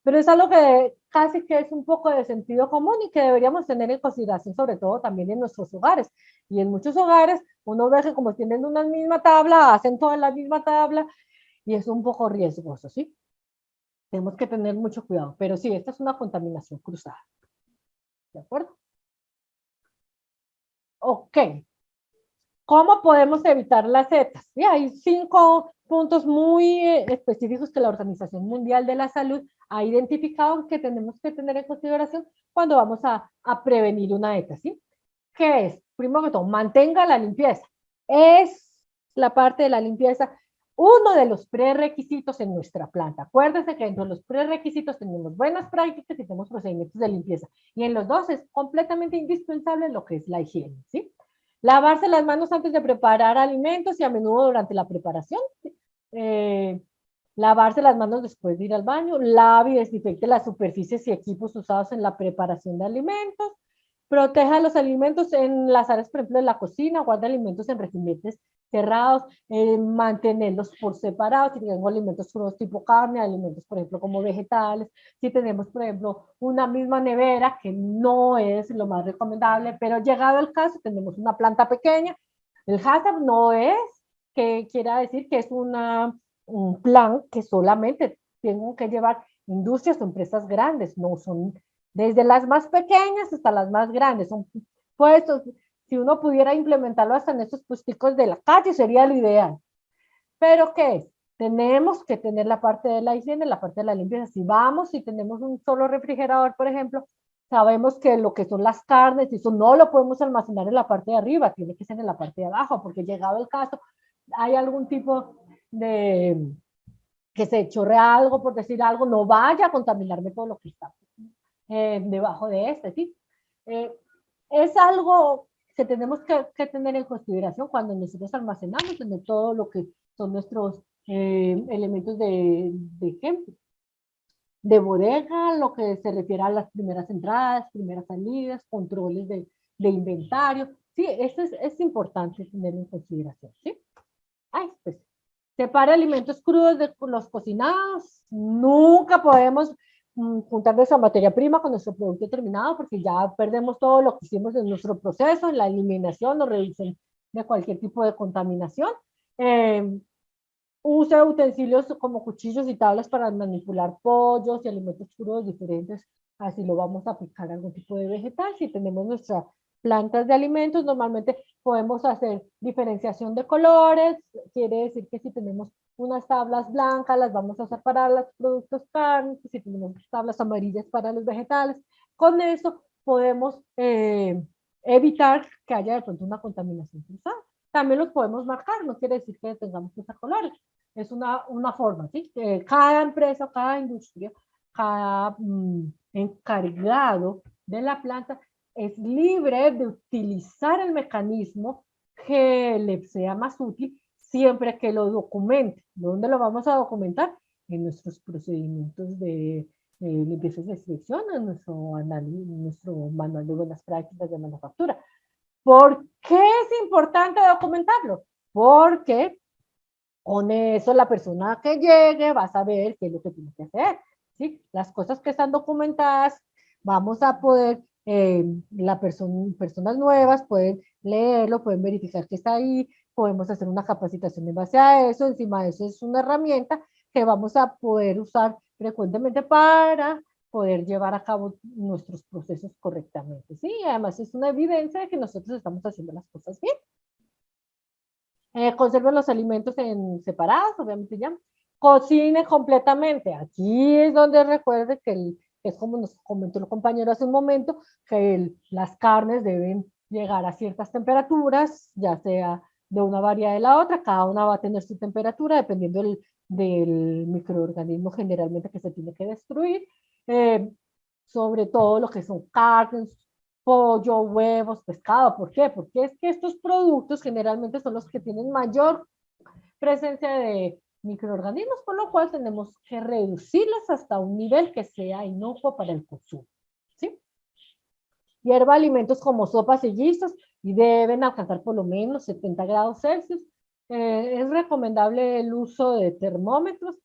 pero es algo que casi que es un poco de sentido común y que deberíamos tener en consideración, sobre todo también en nuestros hogares. Y en muchos hogares uno ve que como tienen una misma tabla, hacen todo en la misma tabla y es un poco riesgoso, ¿sí? Tenemos que tener mucho cuidado, pero sí, esta es una contaminación cruzada. ¿De acuerdo? Ok. ¿Cómo podemos evitar las setas? Sí, hay 5 puntos muy específicos que la Organización Mundial de la Salud ha identificado que tenemos que tener en consideración cuando vamos a prevenir una ETA, ¿sí? ¿Qué es? Primero que todo, mantenga la limpieza. Es la parte de la limpieza uno de los prerequisitos en nuestra planta. Acuérdense que dentro de los prerequisitos tenemos buenas prácticas y tenemos procedimientos de limpieza. Y en los dos es completamente indispensable lo que es la higiene, ¿sí? Lavarse las manos antes de preparar alimentos y a menudo durante la preparación. Eh, Lavarse las manos después de ir al baño. Lave y desinfecte las superficies y equipos usados en la preparación de alimentos. Proteja los alimentos en las áreas, por ejemplo, de la cocina. Guarda alimentos en recipientes cerrados. Mantenerlos por separado. Si tenemos alimentos crudos tipo carne, alimentos, por ejemplo, como vegetales. Si tenemos, por ejemplo, una misma nevera, que no es lo más recomendable, pero llegado el caso, tenemos una planta pequeña. El HACCP no es que quiera decir que es un plan que solamente tienen que llevar industrias o empresas grandes, no son desde las más pequeñas hasta las más grandes, son puestos, si uno pudiera implementarlo hasta en estos puesticos de la calle sería lo ideal. Pero ¿qué es? Tenemos que tener la parte de la higiene, la parte de la limpieza. Si vamos y tenemos un solo refrigerador, por ejemplo, sabemos que lo que son las carnes, eso no lo podemos almacenar en la parte de arriba, tiene que ser en la parte de abajo, porque llegado el caso, hay algún tipo de que se chorrea algo, por decir algo, no vaya a contaminarme todo lo que está debajo de este, ¿sí? Eh, es algo que tenemos que tener en consideración cuando nosotros almacenamos en todo lo que son nuestros elementos de ejemplo, de bodega, lo que se refiere a las primeras entradas, primeras salidas, controles de inventario. Sí, esto es importante tener en consideración, ¿sí? Ay, pues, separa alimentos crudos de los cocinados. Nunca podemos juntar nuestra materia prima con nuestro producto terminado porque ya perdemos todo lo que hicimos en nuestro proceso, en la eliminación o reducción de cualquier tipo de contaminación. Eh, Usa utensilios como cuchillos y tablas para manipular pollos y alimentos crudos diferentes. Así lo vamos a aplicar a algún tipo de vegetal. Si tenemos nuestras plantas de alimentos, normalmente podemos hacer diferenciación de colores. Quiere decir que si tenemos unas tablas blancas, las vamos a usar para los productos carnes. Si tenemos tablas amarillas para los vegetales, con eso podemos evitar que haya de pronto una contaminación cruzada. También los podemos marcar, no quiere decir que tengamos que usar colores, es una forma, ¿sí? Cada empresa, cada industria, cada encargado de la planta es libre de utilizar el mecanismo que le sea más útil siempre que lo documente. ¿Dónde lo vamos a documentar? En nuestros procedimientos de limpieza y desinfección, en nuestro manual de buenas prácticas de manufactura. ¿Por qué es importante documentarlo? Porque con eso la persona que llegue va a saber qué es lo que tiene que hacer, ¿sí? Las cosas que están documentadas, vamos a poder, personas nuevas pueden leerlo, pueden verificar que está ahí, podemos hacer una capacitación en base a eso, encima de eso es una herramienta que vamos a poder usar frecuentemente para poder llevar a cabo nuestros procesos correctamente, ¿sí? Además es una evidencia de que nosotros estamos haciendo las cosas bien. Conserve los alimentos en separados, obviamente ya. Cocine completamente. Aquí es donde recuerde que es como nos comentó el compañero hace un momento, que las carnes deben llegar a ciertas temperaturas, ya sea de una variedad de la otra, cada una va a tener su temperatura dependiendo del microorganismo generalmente que se tiene que destruir. Eh, Sobre todo lo que son carnes, pollo, huevos, pescado. ¿Por qué? Porque es que estos productos generalmente son los que tienen mayor presencia de microorganismos, por lo cual tenemos que reducirlos hasta un nivel que sea inocuo para el consumo. ¿Sí? Hierva alimentos como sopas y guisos y deben alcanzar por lo menos 70 grados Celsius. Es recomendable el uso de termómetros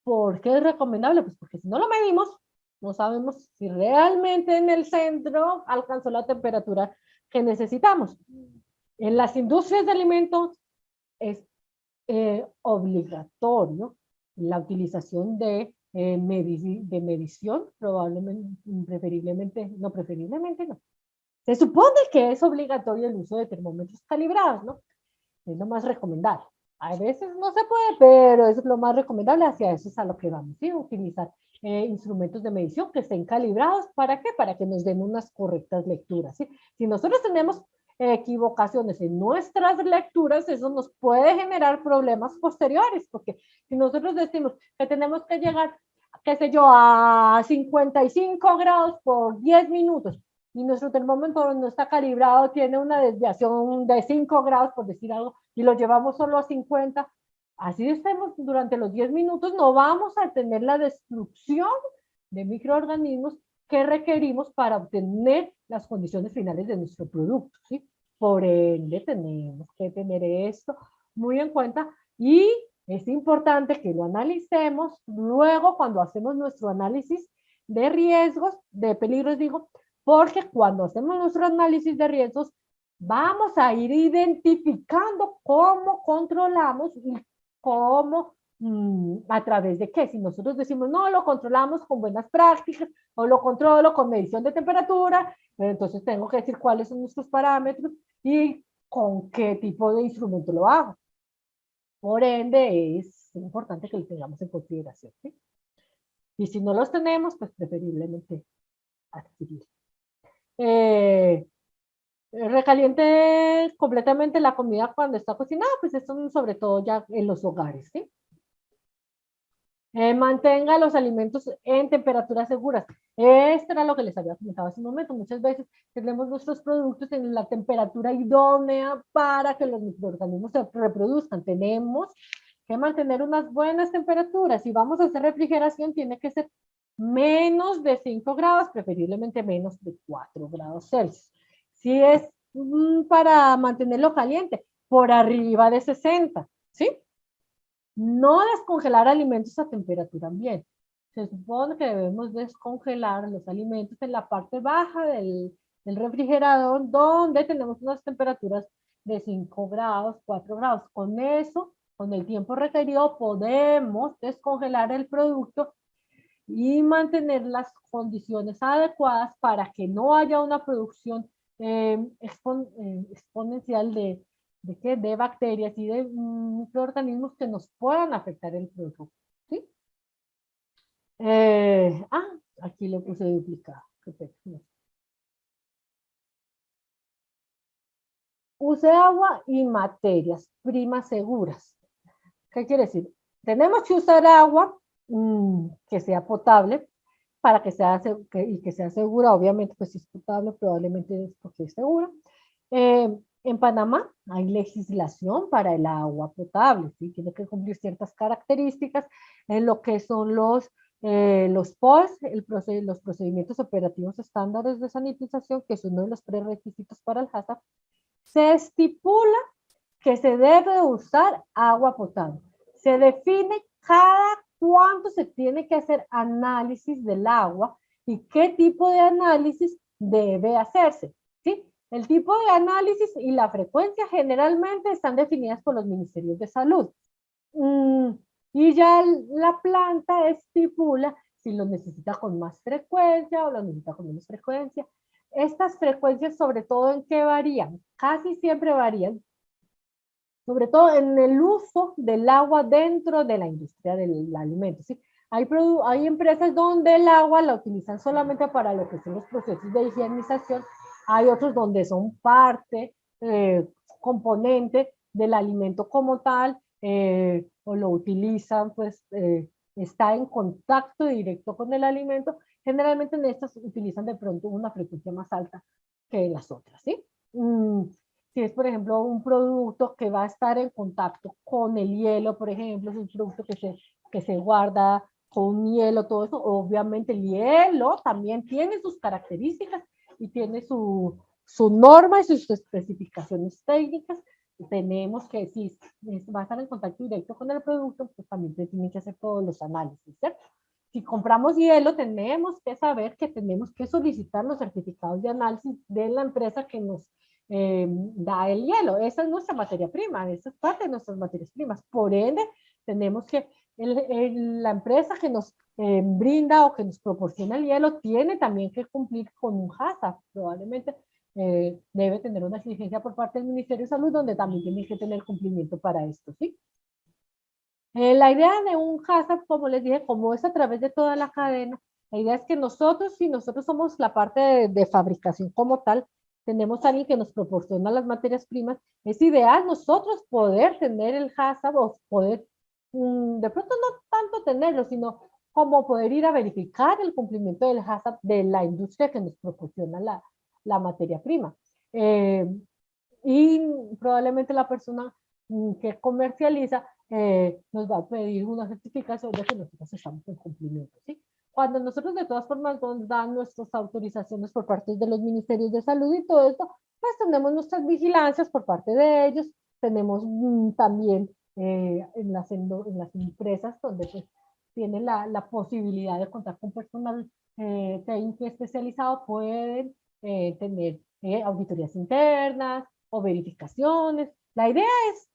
¿Por qué es recomendable? Pues porque si no lo medimos, no sabemos si realmente en el centro alcanzó la temperatura que necesitamos. En las industrias de alimentos es obligatorio la utilización de medición, probablemente, preferiblemente no. Se supone que es obligatorio el uso de termómetros calibrados, ¿no? Es lo más recomendable. A veces no se puede, pero es lo más recomendable, hacia eso es a lo que vamos, ¿sí? Utilizar instrumentos de medición que estén calibrados, ¿para qué? Para que nos den unas correctas lecturas, ¿sí? Si nosotros tenemos equivocaciones en nuestras lecturas, eso nos puede generar problemas posteriores, porque si nosotros decimos que tenemos que llegar, qué sé yo, a 55 grados por 10 minutos, y nuestro termómetro no está calibrado, tiene una desviación de 5 grados, por decir algo, y lo llevamos solo a 50, así estemos durante los 10 minutos, no vamos a tener la destrucción de microorganismos que requerimos para obtener las condiciones finales de nuestro producto, ¿sí? Por ende, tenemos que tener esto muy en cuenta y es importante que lo analicemos luego cuando hacemos nuestro análisis de riesgos, de peligros, digo, porque cuando hacemos nuestro análisis de riesgos, vamos a ir identificando cómo controlamos y cómo, a través de qué. Si nosotros decimos, no, lo controlamos con buenas prácticas o lo controlo con medición de temperatura, entonces tengo que decir cuáles son nuestros parámetros y con qué tipo de instrumento lo hago. Por ende, es importante que lo tengamos en consideración, ¿sí? Y si no los tenemos, pues preferiblemente adquirir. Recaliente completamente la comida cuando está cocinada, pues esto sobre todo ya en los hogares, ¿sí? Mantenga los alimentos en temperaturas seguras. Esto era lo que les había comentado hace un momento. Muchas veces tenemos nuestros productos en la temperatura idónea para que los microorganismos se reproduzcan. Tenemos que mantener unas buenas temperaturas. Si vamos a hacer refrigeración, tiene que ser menos de 5 grados, preferiblemente menos de 4 grados Celsius. Si es para mantenerlo caliente, por arriba de 60, ¿sí? No descongelar alimentos a temperatura ambiente. Se supone que debemos descongelar los alimentos en la parte baja del refrigerador, donde tenemos unas temperaturas de 5 grados, 4 grados. Con eso, con el tiempo requerido, podemos descongelar el producto y mantener las condiciones adecuadas para que no haya una producción exponencial de bacterias y de microorganismos que nos puedan afectar el producto. ¿Sí? Aquí lo puse duplicado. Use agua y materias primas seguras. ¿Qué quiere decir? Tenemos que usar agua que sea potable para que sea, y que sea segura. Obviamente, pues si es potable, probablemente es porque es segura. En Panamá hay legislación para el agua potable, ¿sí? Tiene que cumplir ciertas características en lo que son los POS, los procedimientos operativos estándares de sanitización, que es uno de los prerequisitos para el HACCP. Se estipula que se debe usar agua potable. Se define cada cuánto se tiene que hacer análisis del agua y qué tipo de análisis debe hacerse, ¿sí? El tipo de análisis y la frecuencia generalmente están definidas por los ministerios de salud. Y ya la planta estipula si lo necesita con más frecuencia o lo necesita con menos frecuencia. Estas frecuencias, sobre todo, ¿en qué varían? Casi siempre varían, sobre todo en el uso del agua dentro de la industria del alimento, ¿sí? Hay empresas donde el agua la utilizan solamente para lo que son los procesos de higienización, hay otros donde son parte, componente del alimento como tal, o lo utilizan, pues está en contacto directo con el alimento. Generalmente en estas utilizan de pronto una frecuencia más alta que las otras, ¿sí? Si es, por ejemplo, un producto que va a estar en contacto con el hielo, por ejemplo, es un producto que se guarda con hielo, todo eso, obviamente el hielo también tiene sus características y tiene su norma y sus especificaciones técnicas tenemos que, si va a estar en contacto directo con el producto, pues también se tienen que hacer todos los análisis, ¿cierto? Si compramos hielo, tenemos que saber que tenemos que solicitar los certificados de análisis de la empresa que nos da el hielo. Esa es nuestra materia prima, esa es parte de nuestras materias primas. Por ende, tenemos que, la empresa que nos brinda o que nos proporciona el hielo tiene también que cumplir con un HACCP, probablemente debe tener una exigencia por parte del Ministerio de Salud donde también tiene que tener cumplimiento para esto, ¿sí? La idea de un HACCP, como les dije, como es a través de toda la cadena, la idea es que nosotros, si nosotros somos la parte de fabricación como tal, tenemos a alguien que nos proporciona las materias primas, es ideal nosotros poder tener el HACCP o poder, de pronto no tanto tenerlo, sino como poder ir a verificar el cumplimiento del HACCP de la industria que nos proporciona la materia prima. Y probablemente la persona que comercializa nos va a pedir una certificación de que nosotros estamos en cumplimiento, ¿sí? Cuando nosotros de todas formas nos dan nuestras autorizaciones por parte de los ministerios de salud y todo esto, pues tenemos nuestras vigilancias por parte de ellos, tenemos también en las empresas donde pues tienen la posibilidad de contar con personal técnico especializado, pueden tener auditorías internas o verificaciones. La idea es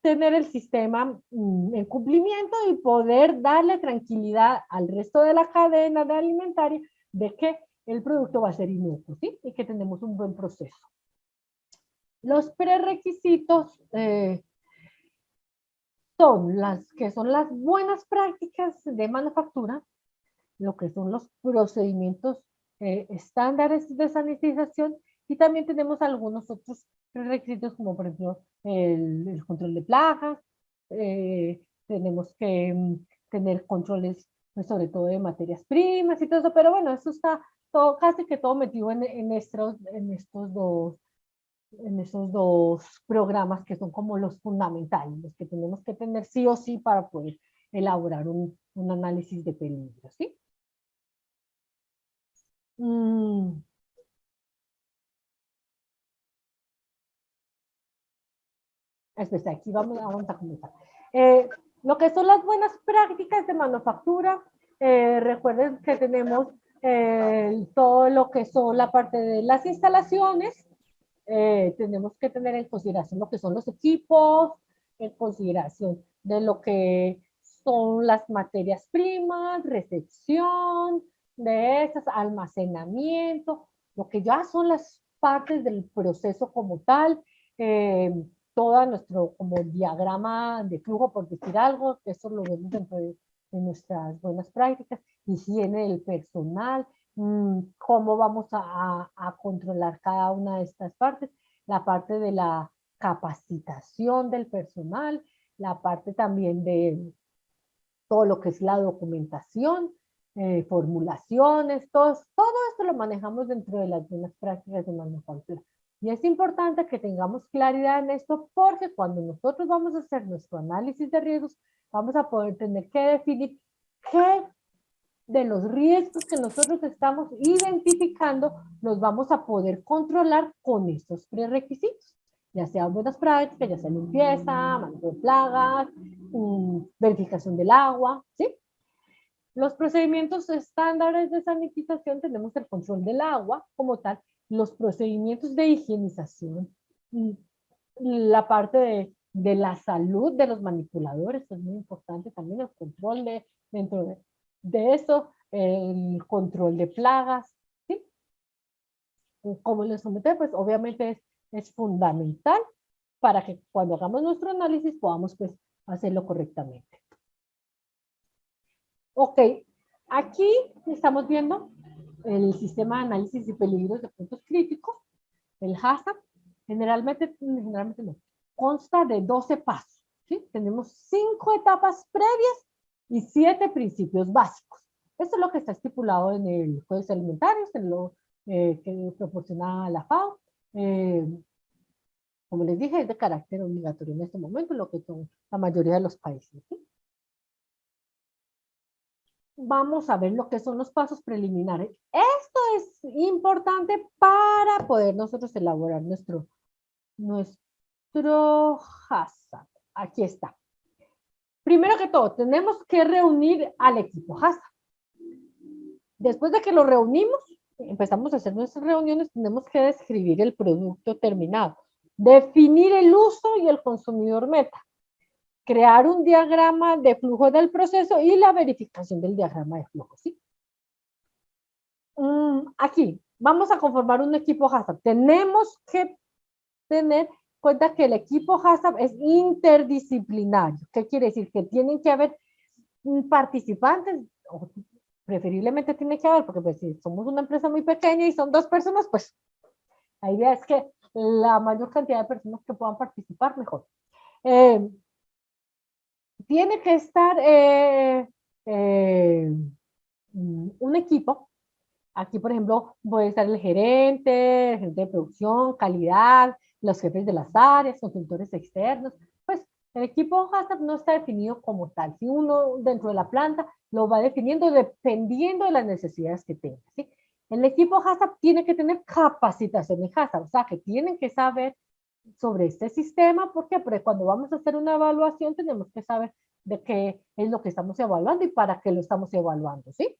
tener el sistema en cumplimiento y poder darle tranquilidad al resto de la cadena de alimentaria de que el producto va a ser inocuo, ¿sí? Y que tenemos un buen proceso. Los prerequisitos son las buenas prácticas de manufactura, lo que son los procedimientos estándares de sanitización y también tenemos algunos otros requisitos como por ejemplo el control de plagas, tenemos que tener controles pues, sobre todo de materias primas y todo eso, pero bueno, eso está todo, casi que todo metido en esos dos programas que son como los fundamentales, los que tenemos que tener sí o sí para poder elaborar un análisis de peligro, ¿sí? Mm, espera, aquí vamos a comenzar. Lo que son las buenas prácticas de manufactura, recuerden que tenemos todo lo que son la parte de las instalaciones, tenemos que tener en consideración lo que son los equipos, en consideración de lo que son las materias primas, recepción de esas, almacenamiento, lo que ya son las partes del proceso como tal, todo nuestro como diagrama de flujo, por decir algo, eso lo vemos dentro de nuestras buenas prácticas, higiene del personal, cómo vamos a controlar cada una de estas partes, la parte de la capacitación del personal, la parte también de todo lo que es la documentación, formulaciones, todo esto lo manejamos dentro de las buenas prácticas de manufactura. Y es importante que tengamos claridad en esto porque cuando nosotros vamos a hacer nuestro análisis de riesgos, vamos a poder tener que definir qué de los riesgos que nosotros estamos identificando los vamos a poder controlar con estos prerequisitos, ya sea buenas prácticas, ya sea limpieza, manejo de plagas, verificación del agua, ¿sí? Los procedimientos estándares de sanitización tenemos el control del agua como tal, los procedimientos de higienización, la parte de la salud de los manipuladores, es muy importante también el control dentro de eso, el control de plagas, ¿sí? Como les comenté, pues obviamente es fundamental para que cuando hagamos nuestro análisis podamos pues hacerlo correctamente. Ok, aquí estamos viendo el sistema de análisis de peligros de puntos críticos, el HACCP, generalmente no, consta de 12 pasos, ¿sí? Tenemos 5 etapas previas y 7 principios básicos. Esto es lo que está estipulado en el Código Alimentario, en lo que proporciona la FAO. Como les dije, es de carácter obligatorio en este momento, lo que son la mayoría de los países, ¿sí? Vamos a ver lo que son los pasos preliminares. Esto es importante para poder nosotros elaborar nuestro nuestro HACCP. Aquí está. Primero que todo, tenemos que reunir al equipo HACCP. Después de que lo reunimos, empezamos a hacer nuestras reuniones, tenemos que describir el producto terminado, definir el uso y el consumidor meta, crear un diagrama de flujo del proceso y la verificación del diagrama de flujo, ¿sí? Aquí, vamos a conformar un equipo HACCP. Tenemos que tener en cuenta que el equipo HACCP es interdisciplinario. ¿Qué quiere decir? Que tienen que haber participantes, o preferiblemente tiene que haber, porque pues, si somos una empresa muy pequeña y son 2 personas, pues la idea es que la mayor cantidad de personas que puedan participar, mejor. Tiene que estar un equipo. Aquí, por ejemplo, puede estar el gerente de producción, calidad, los jefes de las áreas, consultores externos. Pues el equipo HACCP no está definido como tal. Si uno dentro de la planta lo va definiendo dependiendo de las necesidades que tenga, ¿sí? El equipo HACCP tiene que tener capacitación en HACCP, o sea, que tienen que saber sobre este sistema. ¿Por qué? Porque cuando vamos a hacer una evaluación tenemos que saber de qué es lo que estamos evaluando y para qué lo estamos evaluando, ¿sí?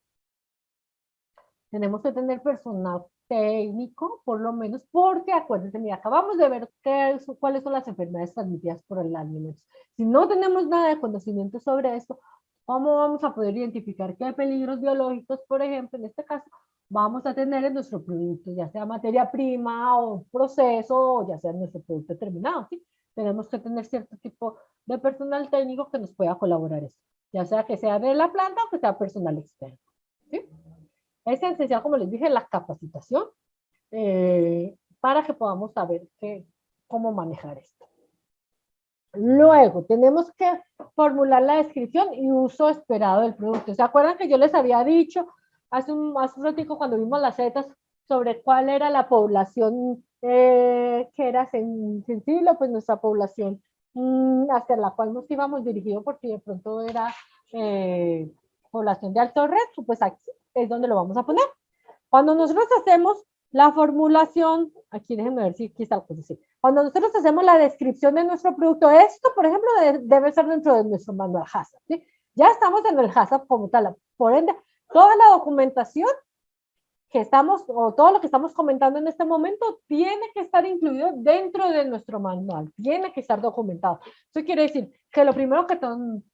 Tenemos que tener personal técnico, por lo menos, porque acuérdense, mira, acabamos de ver cuáles son las enfermedades transmitidas por el alimentos. Si no tenemos nada de conocimiento sobre esto, ¿cómo vamos a poder identificar qué peligros biológicos, por ejemplo, en este caso, vamos a tener en nuestro producto, ya sea materia prima o proceso, o ya sea nuestro producto terminado, ¿sí? Tenemos que tener cierto tipo de personal técnico que nos pueda colaborar eso, ya sea que sea de la planta o que sea personal externo, ¿sí? Es esencial, como les dije, la capacitación para que podamos saber cómo manejar esto. Luego, tenemos que formular la descripción y uso esperado del producto. ¿Se acuerdan que yo les había dicho hace un ratito cuando vimos las setas sobre cuál era la población que era sensible? Pues nuestra población hacia la cual nos íbamos dirigidos, porque de pronto era población de alto riesgo, pues aquí es donde lo vamos a poner. Cuando nosotros hacemos la formulación, aquí déjenme ver si aquí está algo así. Cuando nosotros hacemos la descripción de nuestro producto, esto, por ejemplo, debe ser dentro de nuestro manual HACCP, ¿sí? Ya estamos en el HACCP como tal. Por ende, toda la documentación que estamos, o todo lo que estamos comentando en este momento, tiene que estar incluido dentro de nuestro manual, tiene que estar documentado. Eso quiere decir que lo primero que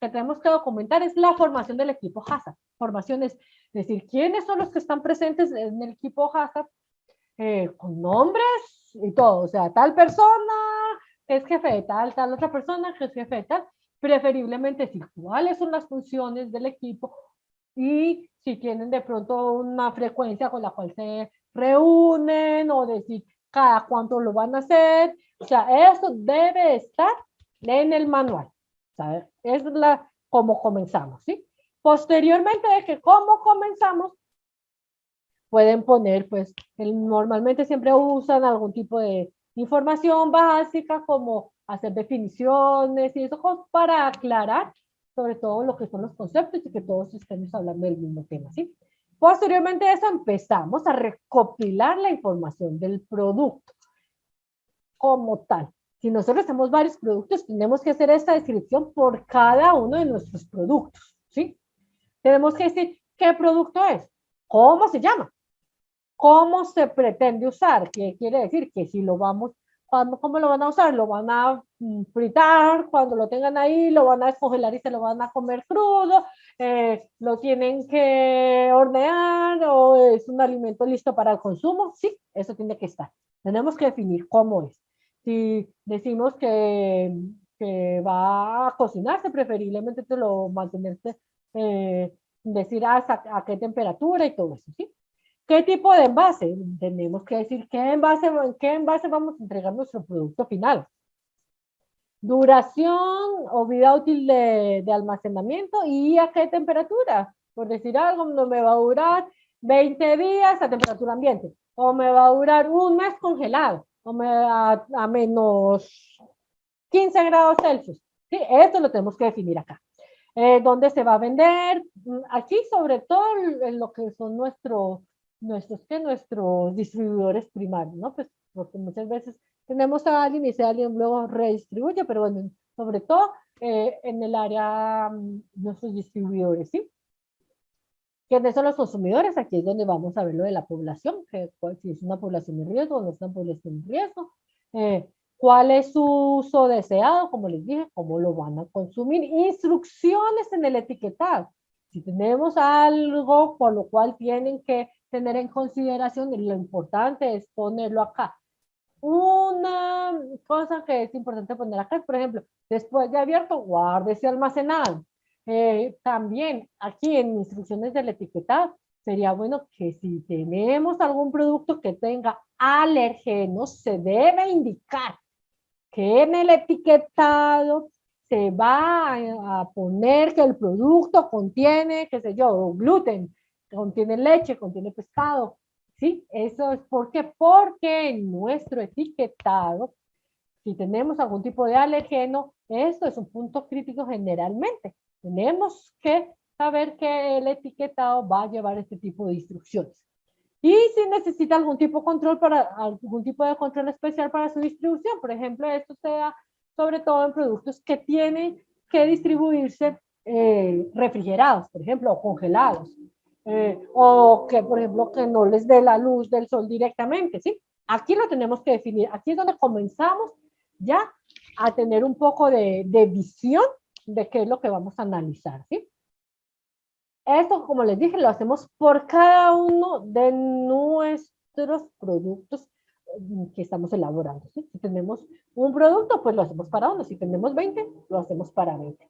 tenemos que documentar es la formación del equipo HACCP. Formación es decir, quiénes son los que están presentes en el equipo HACCP, con nombres y todo, o sea, tal persona que es jefe de tal otra persona que es jefe de tal, preferiblemente decir cuáles son las funciones del equipo y si tienen de pronto una frecuencia con la cual se reúnen o decir cada cuánto lo van a hacer. O sea, eso debe estar en el manual. ¿Sabes? Es como comenzamos, ¿sí? Posteriormente de que cómo comenzamos, pueden poner, pues, normalmente siempre usan algún tipo de información básica como hacer definiciones y eso para aclarar sobre todo lo que son los conceptos y que todos estemos hablando del mismo tema, ¿sí? Posteriormente a eso empezamos a recopilar la información del producto como tal. Si nosotros tenemos varios productos, tenemos que hacer esta descripción por cada uno de nuestros productos, ¿sí? Tenemos que decir qué producto es, cómo se llama, cómo se pretende usar, ¿qué quiere decir? Que si lo vamos, ¿cómo lo van a usar? Lo van a fritar, cuando lo tengan ahí, lo van a descongelar y se lo van a comer crudo, lo tienen que hornear o es un alimento listo para el consumo. Sí, eso tiene que estar. Tenemos que definir cómo es. Si decimos que va a cocinarse, preferiblemente te lo mantenerse, decir a qué temperatura y todo eso, ¿sí? ¿Qué tipo de envase? Tenemos que decir en qué envase vamos a entregar nuestro producto final. Duración o vida útil de almacenamiento y a qué temperatura. Por decir algo, no me va a durar 20 días a temperatura ambiente, o me va a durar un mes congelado, o a menos 15 grados Celsius. Sí, esto lo tenemos que definir acá. ¿Dónde se va a vender? Aquí, sobre todo, en lo que son nuestros distribuidores primarios, ¿no? Pues porque muchas veces Tenemos al inicial y luego redistribuye, pero bueno, sobre todo en el área nuestros distribuidores, ¿sí? ¿Quiénes son los consumidores? Aquí es donde vamos a ver lo de la población, que si es una población en riesgo o no es una población en riesgo. ¿Cuál es su uso deseado? Como les dije, ¿cómo lo van a consumir? Instrucciones en el etiquetado. Si tenemos algo por lo cual tienen que tener en consideración, lo importante es ponerlo acá. Una cosa que es importante poner acá es, por ejemplo, después de abierto, guárdese almacenado. También aquí en instrucciones del etiquetado, sería bueno que si tenemos algún producto que tenga alergenos, se debe indicar que en el etiquetado se va a poner que el producto contiene, qué sé yo, gluten, contiene leche, contiene pescado, ¿sí? Eso es porque en nuestro etiquetado, si tenemos algún tipo de alergeno, esto es un punto crítico generalmente. Tenemos que saber que el etiquetado va a llevar este tipo de instrucciones. Y si necesita algún tipo de control algún tipo de control especial para su distribución, por ejemplo, esto sea sobre todo en productos que tienen que distribuirse refrigerados, por ejemplo, o congelados, o que, por ejemplo, que no les dé la luz del sol directamente, ¿sí? Aquí lo tenemos que definir. Aquí es donde comenzamos ya a tener un poco de visión de qué es lo que vamos a analizar, ¿sí? Esto, como les dije, lo hacemos por cada uno de nuestros productos que estamos elaborando, ¿sí? Si tenemos un producto, pues lo hacemos para uno. Si tenemos 20, lo hacemos para 20.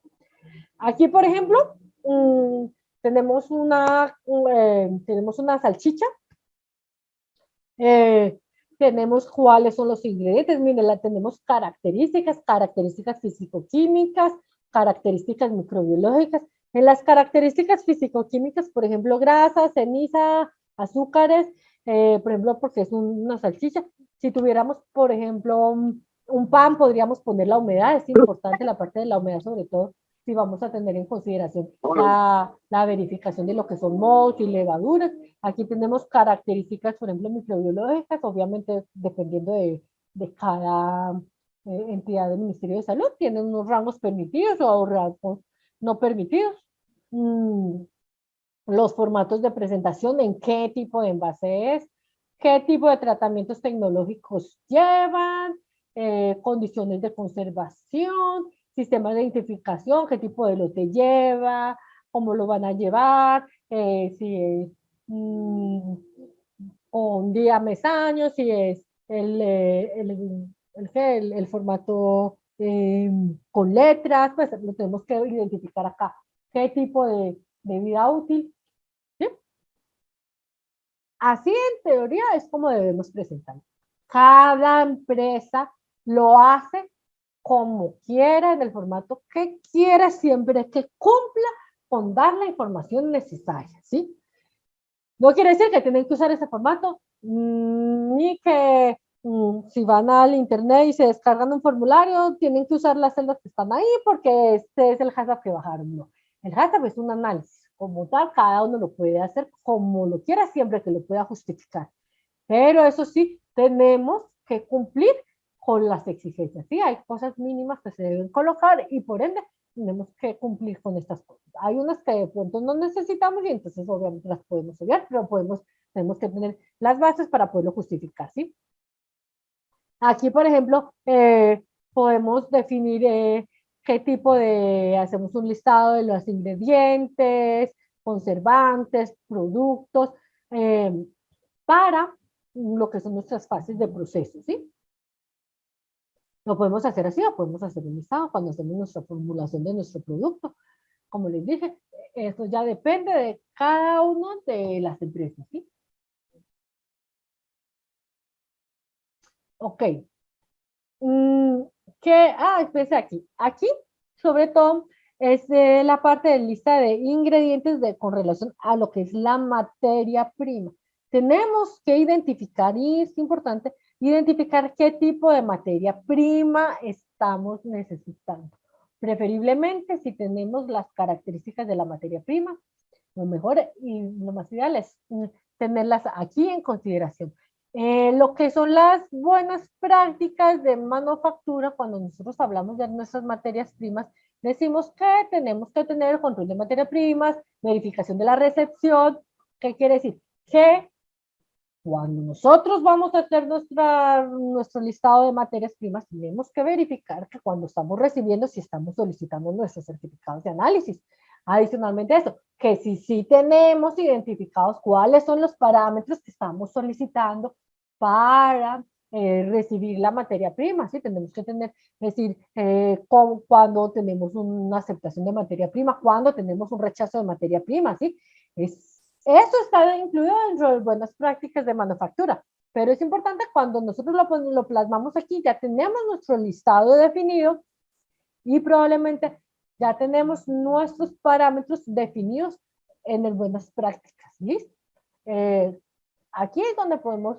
Aquí, por ejemplo, tenemos tenemos una salchicha. Eh, tenemos cuáles son los ingredientes. Miren, tenemos características físico-químicas, características microbiológicas. En las características físico-químicas, por ejemplo, grasa, ceniza, azúcares, por ejemplo, porque es una salchicha. Si tuviéramos, por ejemplo, un pan, podríamos poner la humedad. Es importante la parte de la humedad, sobre todo si vamos a tener en consideración la verificación de lo que son mohos y levaduras. Aquí tenemos características, por ejemplo, microbiológicas, obviamente dependiendo de cada entidad del Ministerio de Salud, tienen unos rangos permitidos o rangos no permitidos. Los formatos de presentación, en qué tipo de envase es, qué tipo de tratamientos tecnológicos llevan, condiciones de conservación, sistemas de identificación, qué tipo de lote lleva, cómo lo van a llevar, si es con día, mes, año, si es el formato con letras, pues lo tenemos que identificar acá. ¿Qué tipo de vida útil? ¿Sí? Así en teoría es como debemos presentar. Cada empresa lo hace como quiera, en el formato que quiera, siempre que cumpla con dar la información necesaria, ¿sí? No quiere decir que tienen que usar ese formato, ni que si van al internet y se descargan un formulario, tienen que usar las celdas que están ahí porque este es el hashtag que bajaron. No. El hashtag es un análisis. Como tal, cada uno lo puede hacer como lo quiera, siempre que lo pueda justificar. Pero eso sí, tenemos que cumplir con las exigencias. Sí, hay cosas mínimas que se deben colocar y por ende tenemos que cumplir con estas cosas. Hay unas que de pronto no necesitamos y entonces obviamente las podemos obviar, pero tenemos que tener las bases para poderlo justificar, ¿sí? Aquí, por ejemplo, podemos definir qué tipo hacemos un listado de los ingredientes, conservantes, productos, eh, para lo que son nuestras fases de proceso, ¿sí? Lo podemos hacer así o podemos hacer un listado cuando hacemos nuestra formulación de nuestro producto. Como les dije, eso ya depende de cada uno de las empresas, ¿sí? Ok. Mm, espérense aquí. Aquí, sobre todo, es la parte de lista de ingredientes con relación a lo que es la materia prima. Tenemos que identificar, y es importante, identificar qué tipo de materia prima estamos necesitando. Preferiblemente, si tenemos las características de la materia prima, lo mejor y lo más ideal es tenerlas aquí en consideración. Lo que son las buenas prácticas de manufactura, cuando nosotros hablamos de nuestras materias primas, decimos que tenemos que tener control de materias primas, verificación de la recepción. ¿Qué quiere decir? Que cuando nosotros vamos a hacer nuestro listado de materias primas, tenemos que verificar que cuando estamos recibiendo, si estamos solicitando nuestros certificados de análisis. Adicionalmente a eso, que si tenemos identificados cuáles son los parámetros que estamos solicitando para recibir la materia prima, ¿sí? Tenemos que tener, es decir, cuando tenemos una aceptación de materia prima, cuando tenemos un rechazo de materia prima, ¿sí? Eso está incluido dentro de buenas prácticas de manufactura, pero es importante cuando nosotros lo plasmamos aquí, ya tenemos nuestro listado definido y probablemente ya tenemos nuestros parámetros definidos en el buenas prácticas. ¿Listo? Aquí es donde podemos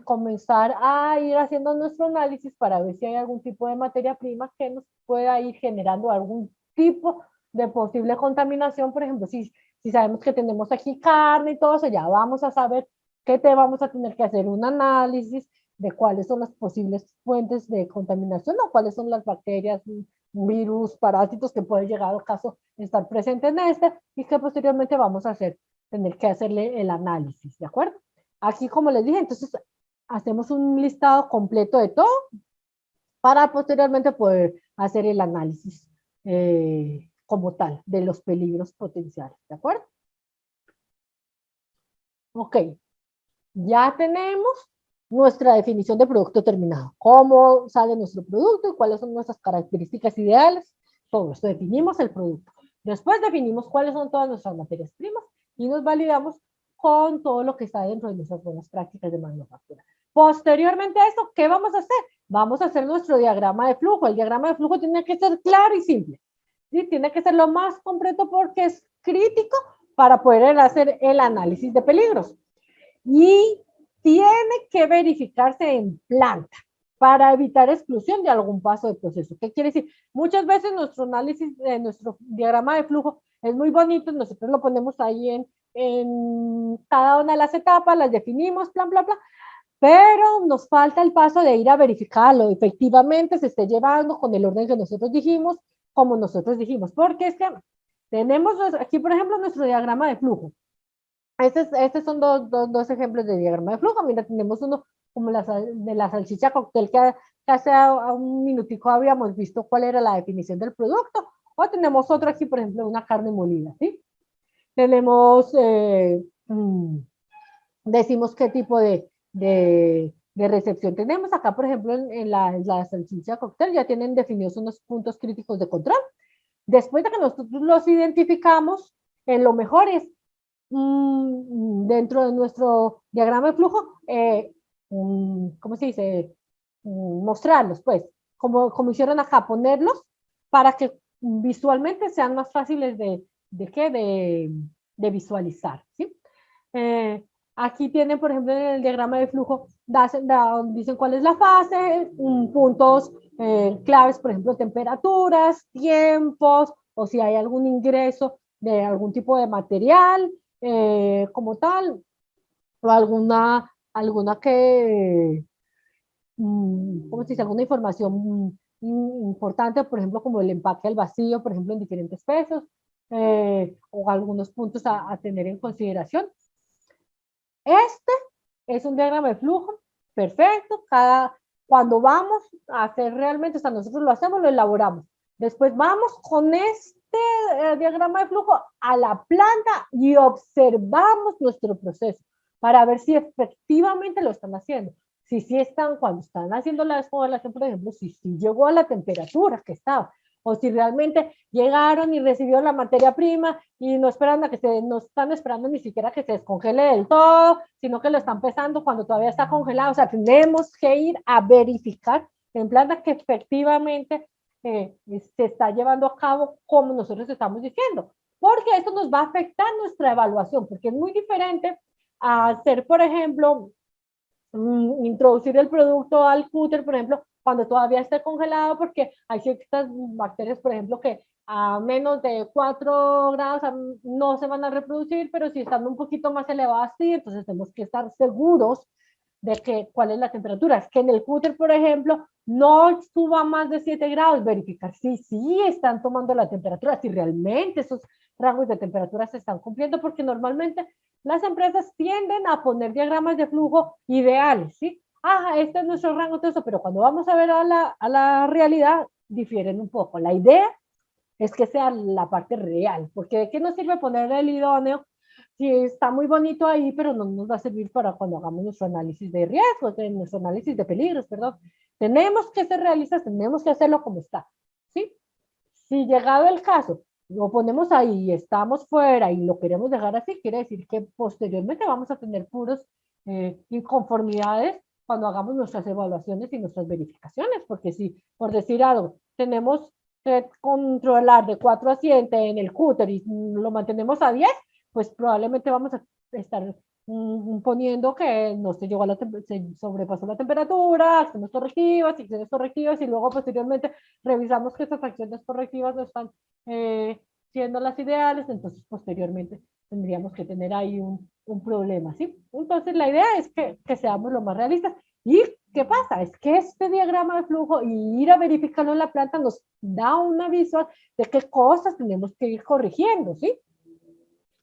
comenzar a ir haciendo nuestro análisis para ver si hay algún tipo de materia prima que nos pueda ir generando algún tipo de posible contaminación. Por ejemplo, si sabemos que tenemos aquí carne y todo eso, ya vamos a saber que te vamos a tener que hacer un análisis de cuáles son las posibles fuentes de contaminación o cuáles son las bacterias, virus, parásitos que pueden llegar al caso de estar presentes en este y que posteriormente vamos a tener que hacerle el análisis, ¿de acuerdo? Aquí, como les dije, entonces hacemos un listado completo de todo para posteriormente poder hacer el análisis como tal de los peligros potenciales, ¿de acuerdo? Ok, ya tenemos nuestra definición de producto terminado. ¿Cómo sale nuestro producto y cuáles son nuestras características ideales? Todo esto, definimos el producto. Después definimos cuáles son todas nuestras materias primas y nos validamos con todo lo que está dentro de nuestras buenas prácticas de manufactura. Posteriormente a esto, ¿qué vamos a hacer? Vamos a hacer nuestro diagrama de flujo. El diagrama de flujo tiene que ser claro y simple. ¿Sí? Tiene que ser lo más completo porque es crítico para poder hacer el análisis de peligros. Y tiene que verificarse en planta para evitar exclusión de algún paso de proceso. ¿Qué quiere decir? Muchas veces nuestro análisis, nuestro diagrama de flujo es muy bonito, nosotros lo ponemos ahí en cada una de las etapas, las definimos, plan, plan, plan, pero nos falta el paso de ir a verificarlo, efectivamente se esté llevando con el orden que nosotros dijimos, como nosotros dijimos, porque es que tenemos aquí, por ejemplo, nuestro diagrama de flujo. Estos son dos ejemplos de diagrama de flujo. Mira, tenemos uno como de la salchicha cóctel que hace a un minutico habíamos visto cuál era la definición del producto. O tenemos otro aquí, por ejemplo, una carne molida, ¿sí? Tenemos, decimos qué tipo de recepción tenemos. Acá, por ejemplo, en la salchicha cóctel ya tienen definidos unos puntos críticos de control. Después de que nosotros los identificamos, lo mejor es dentro de nuestro diagrama de flujo, ¿cómo se dice? Mostrarlos, pues, como hicieron acá, ponerlos para que visualmente sean más fáciles de visualizar, ¿sí? Aquí tienen, por ejemplo, en el diagrama de flujo, dicen cuál es la fase, puntos claves, por ejemplo, temperaturas, tiempos, o si hay algún ingreso de algún tipo de material como tal, o alguna ¿cómo se dice? Alguna información importante, por ejemplo, como el empaque al vacío, por ejemplo, en diferentes pesos, o algunos puntos a tener en consideración. Este es un diagrama de flujo perfecto. Cuando vamos a hacer realmente, o sea, nosotros lo hacemos, lo elaboramos. Después vamos con este diagrama de flujo a la planta y observamos nuestro proceso para ver si efectivamente lo están haciendo. Si están, cuando están haciendo la descongelación, por ejemplo, si llegó a la temperatura que estaba, o si realmente llegaron y recibieron la materia prima y no esperan no están esperando ni siquiera que se descongele del todo, sino que lo están pesando cuando todavía está congelado. O sea, tenemos que ir a verificar en planta que efectivamente se está llevando a cabo como nosotros estamos diciendo, porque eso nos va a afectar nuestra evaluación, porque es muy diferente a hacer, por ejemplo, introducir el producto al cúter, por ejemplo, cuando todavía esté congelado, porque hay ciertas bacterias, por ejemplo, que a menos de 4 grados no se van a reproducir, pero si están un poquito más elevadas, sí, entonces tenemos que estar seguros de que cuál es la temperatura. Es que en el cúter, por ejemplo, no suba más de 7 grados, verificar si sí están tomando la temperatura, si realmente esos rangos de temperatura se están cumpliendo, porque normalmente las empresas tienden a poner diagramas de flujo ideales, ¿sí? Ah, este es nuestro rango, todo eso, pero cuando vamos a ver a la realidad, difieren un poco. La idea es que sea la parte real, porque ¿de qué nos sirve poner el idóneo si está muy bonito ahí, pero no nos va a servir para cuando hagamos nuestro análisis de riesgos, nuestro análisis de peligros, perdón? Tenemos que ser realistas, tenemos que hacerlo como está, ¿sí? Si llegado el caso, lo ponemos ahí y estamos fuera y lo queremos dejar así, quiere decir que posteriormente vamos a tener puros inconformidades cuando hagamos nuestras evaluaciones y nuestras verificaciones, porque si, por decir algo, tenemos que controlar de 4 a 7 en el cúter y lo mantenemos a 10, pues probablemente vamos a estar poniendo que no se llegó a se sobrepasó la temperatura, acciones correctivas y luego posteriormente revisamos que esas acciones correctivas no están siendo las ideales, entonces posteriormente tendríamos que tener ahí problema, ¿sí? Entonces la idea es que seamos lo más realistas. ¿Y qué pasa? Es que este diagrama de flujo y ir a verificarlo en la planta nos da una visual de qué cosas tenemos que ir corrigiendo, ¿sí?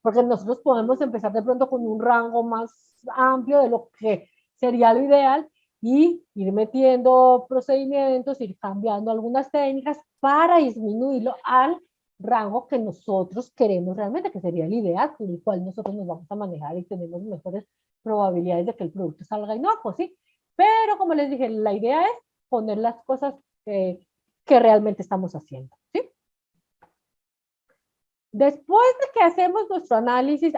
Porque nosotros podemos empezar de pronto con un rango más amplio de lo que sería lo ideal y ir metiendo procedimientos, ir cambiando algunas técnicas para disminuirlo al rango que nosotros queremos realmente, que sería el ideal, con el cual nosotros nos vamos a manejar y tenemos mejores probabilidades de que el producto salga inocuo, ¿sí? Pero como les dije, la idea es poner las cosas que realmente estamos haciendo, ¿sí? Después de que hacemos nuestro análisis,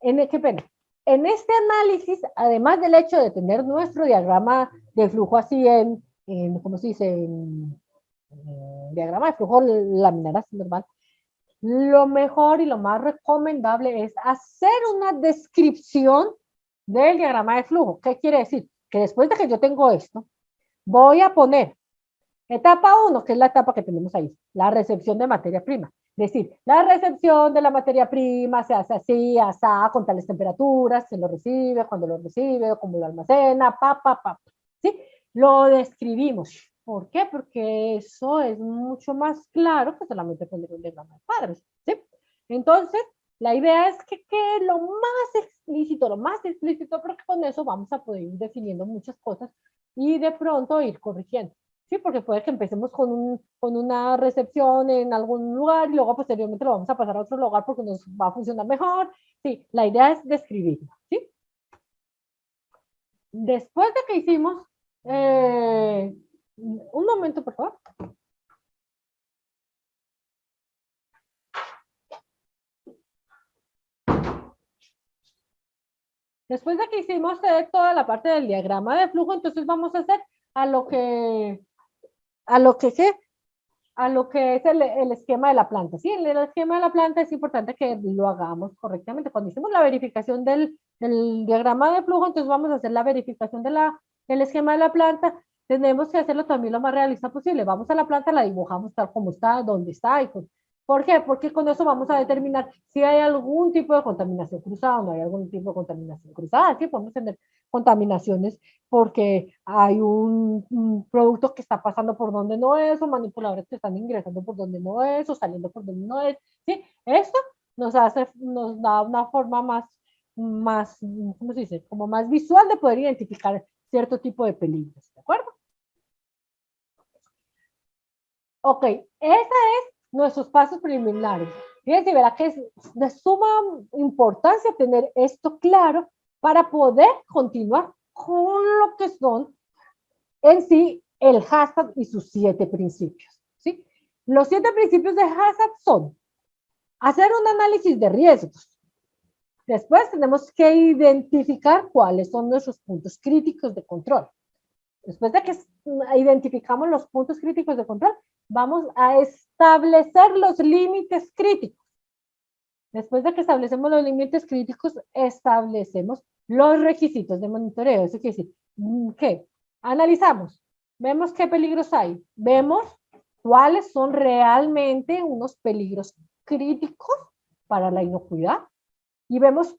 qué pena, en este análisis, además del hecho de tener nuestro diagrama de flujo así ¿cómo se dice? Diagrama de flujo laminar así normal, lo mejor y lo más recomendable es hacer una descripción del diagrama de flujo. ¿Qué quiere decir? Que después de que yo tengo esto, voy a poner etapa 1, que es la etapa que tenemos ahí, la recepción de materia prima. Es decir, la recepción de la materia prima se hace así, asá, con tales temperaturas, se lo recibe, cuando lo recibe, cómo lo almacena, ¿sí? Lo describimos. ¿Por qué? Porque eso es mucho más claro que solamente poner un diagrama de cuadros, ¿sí? Entonces, la idea es que quede lo más explícito, porque con eso vamos a poder ir definiendo muchas cosas y de pronto ir corrigiendo. Sí, porque puede que empecemos con una recepción en algún lugar y luego posteriormente lo vamos a pasar a otro lugar porque nos va a funcionar mejor. Sí, la idea es describirlo, ¿sí? Después de que hicimos, un momento, por favor. Después de que hicimos toda la parte del diagrama de flujo, entonces vamos a hacer a lo que, a lo que, ¿qué? A lo que es el esquema de la planta. Sí, el esquema de la planta es importante que lo hagamos correctamente. Cuando hicimos la verificación del diagrama de flujo, entonces vamos a hacer la verificación del esquema de la planta. Tenemos que hacerlo también lo más realista posible. Vamos a la planta, la dibujamos tal como está, dónde está. ¿Por qué? Porque con eso vamos a determinar si hay algún tipo de contaminación cruzada o no hay algún tipo de contaminación cruzada. Sí, podemos tener contaminaciones porque hay un producto que está pasando por donde no es, o manipuladores que están ingresando por donde no es, o saliendo por donde no es. ¿Sí? Esto nos da una forma ¿cómo se dice? Como más visual de poder identificar cierto tipo de peligros, ¿de acuerdo? Ok, esa es nuestros pasos preliminares. Fíjense, verá que es de suma importancia tener esto claro para poder continuar con lo que son en sí el HACCP y sus 7 principios. ¿Sí? Los 7 principios de HACCP son hacer un análisis de riesgos. Después tenemos que identificar cuáles son nuestros puntos críticos de control. Después de que identificamos los puntos críticos de control, vamos a establecer los límites críticos. Después de que establecemos los límites críticos, establecemos los requisitos de monitoreo. Eso quiere decir, ¿qué? Analizamos, vemos qué peligros hay, vemos cuáles son realmente unos peligros críticos para la inocuidad y vemos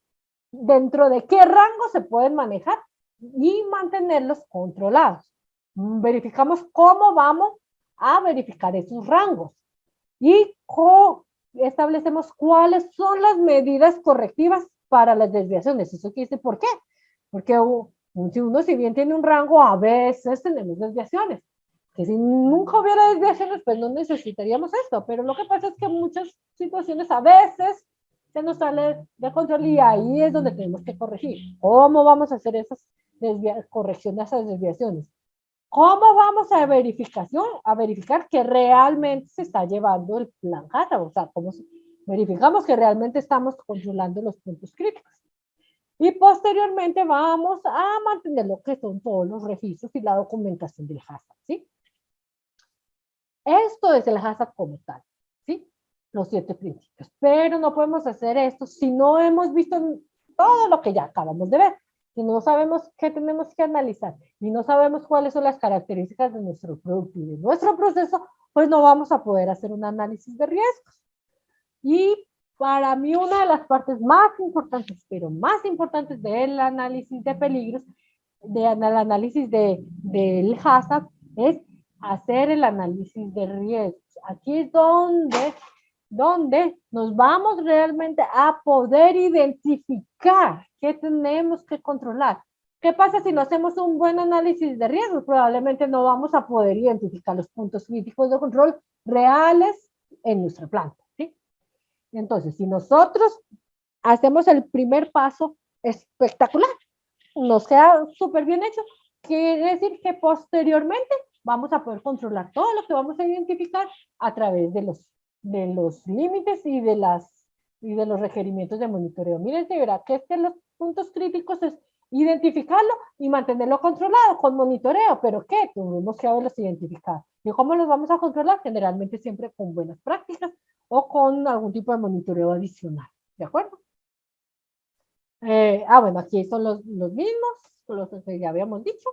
dentro de qué rango se pueden manejar y mantenerlos controlados. Verificamos cómo vamos a verificar esos rangos y establecemos cuáles son las medidas correctivas para las desviaciones. ¿Eso quiere decir por qué? Porque si bien tiene un rango, a veces tenemos desviaciones. Que si nunca hubiera desviaciones, pues no necesitaríamos esto. Pero lo que pasa es que en muchas situaciones a veces se nos sale de control y ahí es donde tenemos que corregir. ¿Cómo vamos a hacer esas correcciones a esas desviaciones? ¿Cómo vamos a verificar que realmente se está llevando el plan HACCP? O sea, ¿cómo verificamos que realmente estamos controlando los puntos críticos? Y posteriormente vamos a mantener lo que son todos los registros y la documentación del HACCP, ¿sí? Esto es el HACCP como tal, ¿sí? Los 7 principios. Pero no podemos hacer esto si no hemos visto todo lo que ya acabamos de ver. Si no sabemos qué tenemos que analizar y no sabemos cuáles son las características de nuestro producto y de nuestro proceso, pues no vamos a poder hacer un análisis de riesgos. Y para mí una de las partes más importantes, pero más importantes del análisis de peligros, del análisis del HACCP, es hacer el análisis de riesgos. Aquí es donde nos vamos realmente a poder identificar qué tenemos que controlar. ¿Qué pasa si no hacemos un buen análisis de riesgos? Probablemente no vamos a poder identificar los puntos críticos de control reales en nuestra planta, ¿sí? Entonces, si nosotros hacemos el primer paso espectacular, nos queda súper bien hecho, quiere decir que posteriormente vamos a poder controlar todo lo que vamos a identificar a través de los límites y de los requerimientos de monitoreo. Miren, de verdad que es que los puntos críticos es identificarlo y mantenerlo controlado con monitoreo, pero ¿qué? Tenemos que haberlos identificado. ¿Y cómo los vamos a controlar? Generalmente siempre con buenas prácticas o con algún tipo de monitoreo adicional, ¿de acuerdo? Bueno, aquí son los mismos, los que ya habíamos dicho.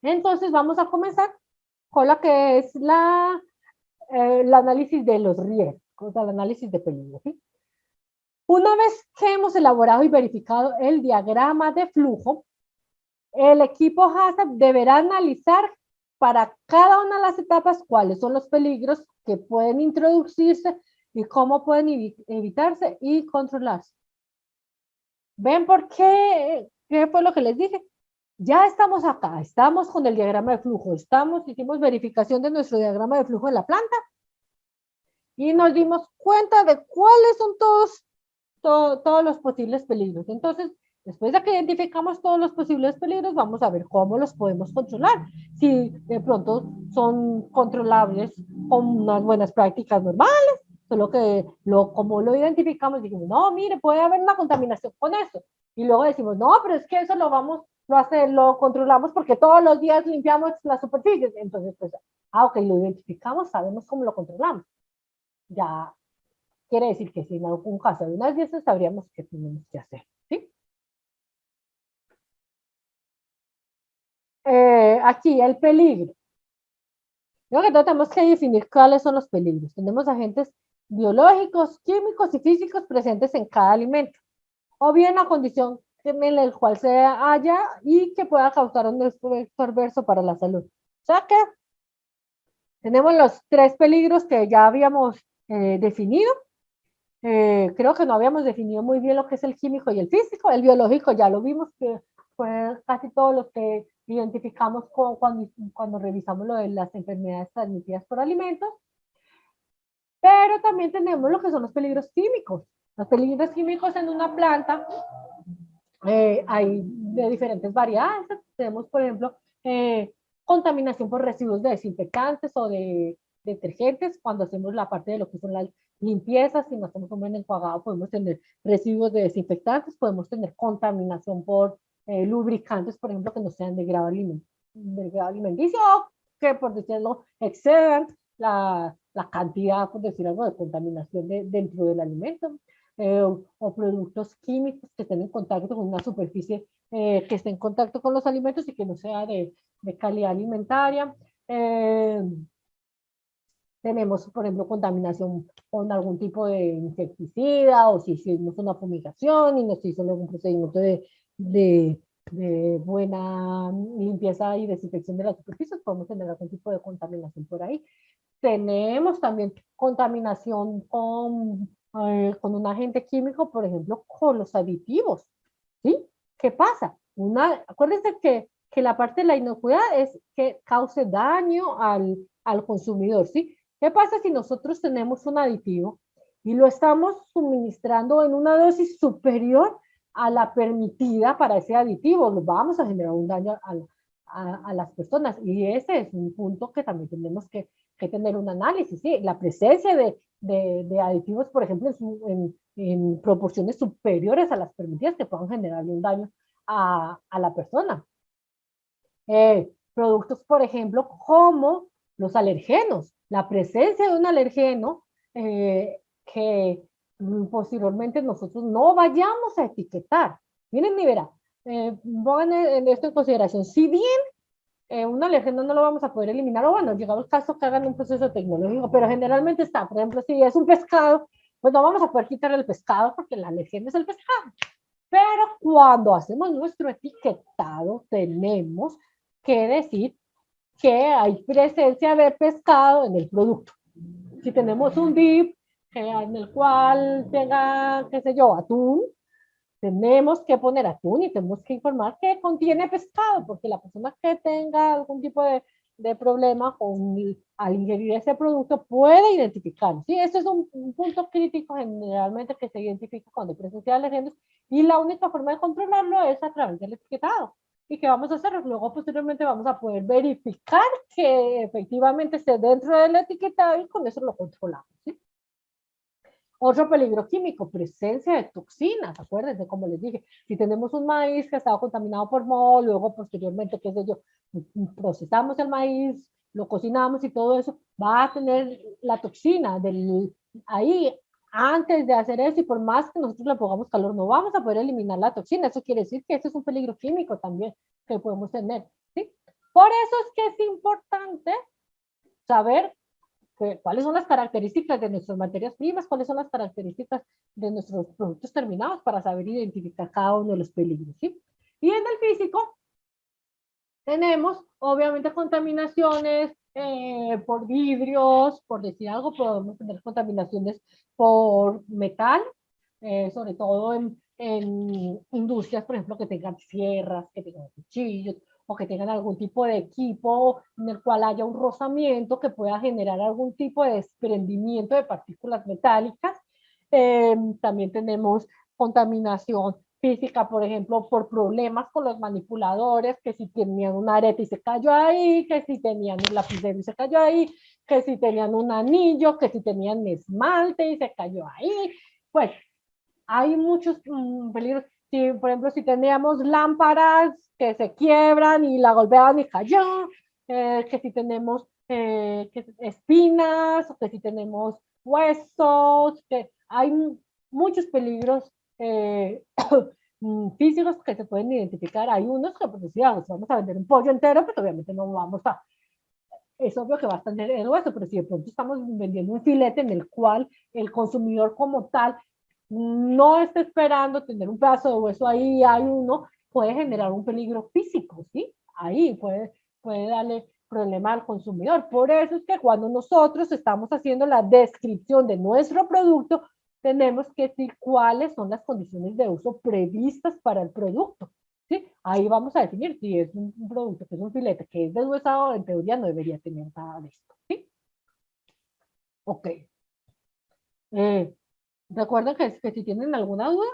Entonces vamos a comenzar con lo que es el análisis de los riesgos, el análisis de peligro, ¿sí? Una vez que hemos elaborado y verificado el diagrama de flujo, el equipo HACCP deberá analizar para cada una de las etapas cuáles son los peligros que pueden introducirse y cómo pueden evitarse y controlarse. ¿Ven por qué? ¿Qué fue lo que les dije? Ya estamos acá, estamos con el diagrama de flujo, hicimos verificación de nuestro diagrama de flujo de la planta y nos dimos cuenta de cuáles son todos los posibles peligros. Entonces, después de que identificamos todos los posibles peligros, vamos a ver cómo los podemos controlar. Si de pronto son controlables con unas buenas prácticas normales, solo que como lo identificamos, dijimos, no, mire, puede haber una contaminación con eso. Y luego decimos, no, pero es que eso lo controlamos porque todos los días limpiamos las superficies. Entonces, pues, ok, lo identificamos, sabemos cómo lo controlamos. Ya quiere decir que si en algún caso de unas 10 sabríamos qué tenemos que hacer, ¿sí? Aquí el peligro. Creo que tenemos que definir cuáles son los peligros. Tenemos agentes biológicos, químicos y físicos presentes en cada alimento, o bien la condición en la cual se halla y que pueda causar un efecto adverso para la salud. O sea que tenemos los 3 peligros que ya habíamos definido. Creo que no habíamos definido muy bien lo que es el químico y el físico. El biológico ya lo vimos, que fue casi todos los que identificamos cuando revisamos lo de las enfermedades transmitidas por alimentos. Pero también tenemos lo que son los peligros químicos. Los peligros químicos en una planta hay de diferentes variantes. Tenemos, por ejemplo, contaminación por residuos de desinfectantes o de detergentes. Cuando hacemos la parte de lo que son las limpiezas, si no hacemos un buen enjuagado, podemos tener residuos de desinfectantes, podemos tener contaminación por lubricantes, por ejemplo, que no sean de grado alimenticio, o que, por decirlo, excedan la cantidad, por decir algo, de contaminación dentro del alimento. O productos químicos que estén en contacto con una superficie que esté en contacto con los alimentos y que no sea de calidad alimentaria. Tenemos, por ejemplo, contaminación con algún tipo de insecticida o si hicimos una fumigación y nos hizo algún procedimiento de buena limpieza y desinfección de las superficies, podemos tener algún tipo de contaminación por ahí. Tenemos también contaminación con un agente químico, por ejemplo, con los aditivos, ¿sí? ¿Qué pasa? Acuérdense que la parte de la inocuidad es que cause daño al consumidor, ¿sí? ¿Qué pasa si nosotros tenemos un aditivo y lo estamos suministrando en una dosis superior a la permitida para ese aditivo? Nos vamos a generar un daño a las personas, y ese es un punto que también tenemos que tener un análisis, ¿sí? La presencia de aditivos, por ejemplo, en proporciones superiores a las permitidas, que puedan generarle un daño a la persona. Productos, por ejemplo, como los alergenos, la presencia de un alergeno que posteriormente nosotros no vayamos a etiquetar. Miren, mi verá, pongan esto en consideración. Si bien un alergeno no lo vamos a poder eliminar, o bueno, llegado el caso que hagan un proceso tecnológico, pero generalmente está, por ejemplo, si es un pescado, pues no vamos a poder quitar el pescado porque el alergeno es el pescado. Pero cuando hacemos nuestro etiquetado, tenemos que decir que hay presencia de pescado en el producto. Si tenemos un dip en el cual tenga, qué sé yo, atún, tenemos que poner atún y tenemos que informar que contiene pescado, porque la persona que tenga algún tipo de problema al ingerir ese producto puede identificarlo. ¿Sí? Este es un punto crítico generalmente que se identifica cuando hay presencia de alergenos, y la única forma de controlarlo es a través del etiquetado. ¿Y qué vamos a hacer? Luego posteriormente vamos a poder verificar que efectivamente esté dentro del etiquetado, y con eso lo controlamos. ¿Sí? Otro peligro químico, presencia de toxinas. Acuérdense, como les dije, si tenemos un maíz que ha estado contaminado por moho, luego posteriormente, qué sé yo, procesamos el maíz, lo cocinamos y todo eso, va a tener la toxina ahí. Antes de hacer eso, y por más que nosotros le pongamos calor, no vamos a poder eliminar la toxina. Eso quiere decir que ese es un peligro químico también que podemos tener, ¿sí? Por eso es que es importante saber cuáles son las características de nuestras materias primas, cuáles son las características de nuestros productos terminados, para saber identificar cada uno de los peligros, ¿sí? Y en el físico tenemos, obviamente, contaminaciones por vidrios, por decir algo, podemos tener contaminaciones por metal, sobre todo en industrias, por ejemplo, que tengan sierras, que tengan cuchillos, o que tengan algún tipo de equipo en el cual haya un rozamiento que pueda generar algún tipo de desprendimiento de partículas metálicas. También tenemos contaminación física, por ejemplo, por problemas con los manipuladores, que si tenían un arete y se cayó ahí, que si tenían un lapicero y se cayó ahí, que si tenían un anillo, que si tenían esmalte y se cayó ahí. Pues hay muchos peligros. Si, por ejemplo, si teníamos lámparas que se quiebran y la golpean y cayó, que si tenemos espinas, o que si tenemos huesos, que hay muchos peligros físicos que se pueden identificar. Hay unos que, pues decíamos, vamos a vender un pollo entero, pero obviamente no vamos a, es obvio que va a tener el hueso, pero si de pronto estamos vendiendo un filete en el cual el consumidor como tal no está esperando tener un pedazo de hueso ahí, hay uno, puede generar un peligro físico, ¿sí? Ahí puede darle problema al consumidor. Por eso es que cuando nosotros estamos haciendo la descripción de nuestro producto, tenemos que decir cuáles son las condiciones de uso previstas para el producto. ¿Sí? Ahí vamos a definir si es un producto que es un filete que es deshuesado, en teoría no debería tener nada de esto. ¿Sí? Ok. Recuerden que si tienen alguna duda,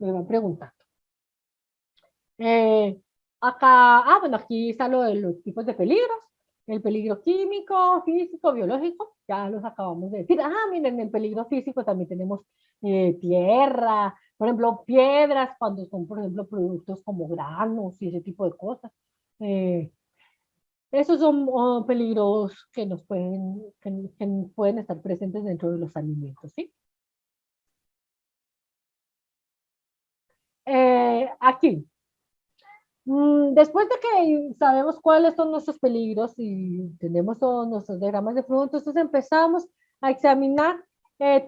me van preguntando. Bueno, aquí está lo de los tipos de peligros. El peligro químico, físico, biológico, ya los acabamos de decir. Miren, el peligro físico también tenemos tierra, por ejemplo, piedras, cuando son, por ejemplo, productos como granos y ese tipo de cosas. Esos son peligros que que pueden estar presentes dentro de los alimentos, ¿sí? Aquí, después de que sabemos cuáles son nuestros peligros y tenemos todos nuestros diagramas de flujo, entonces empezamos a examinar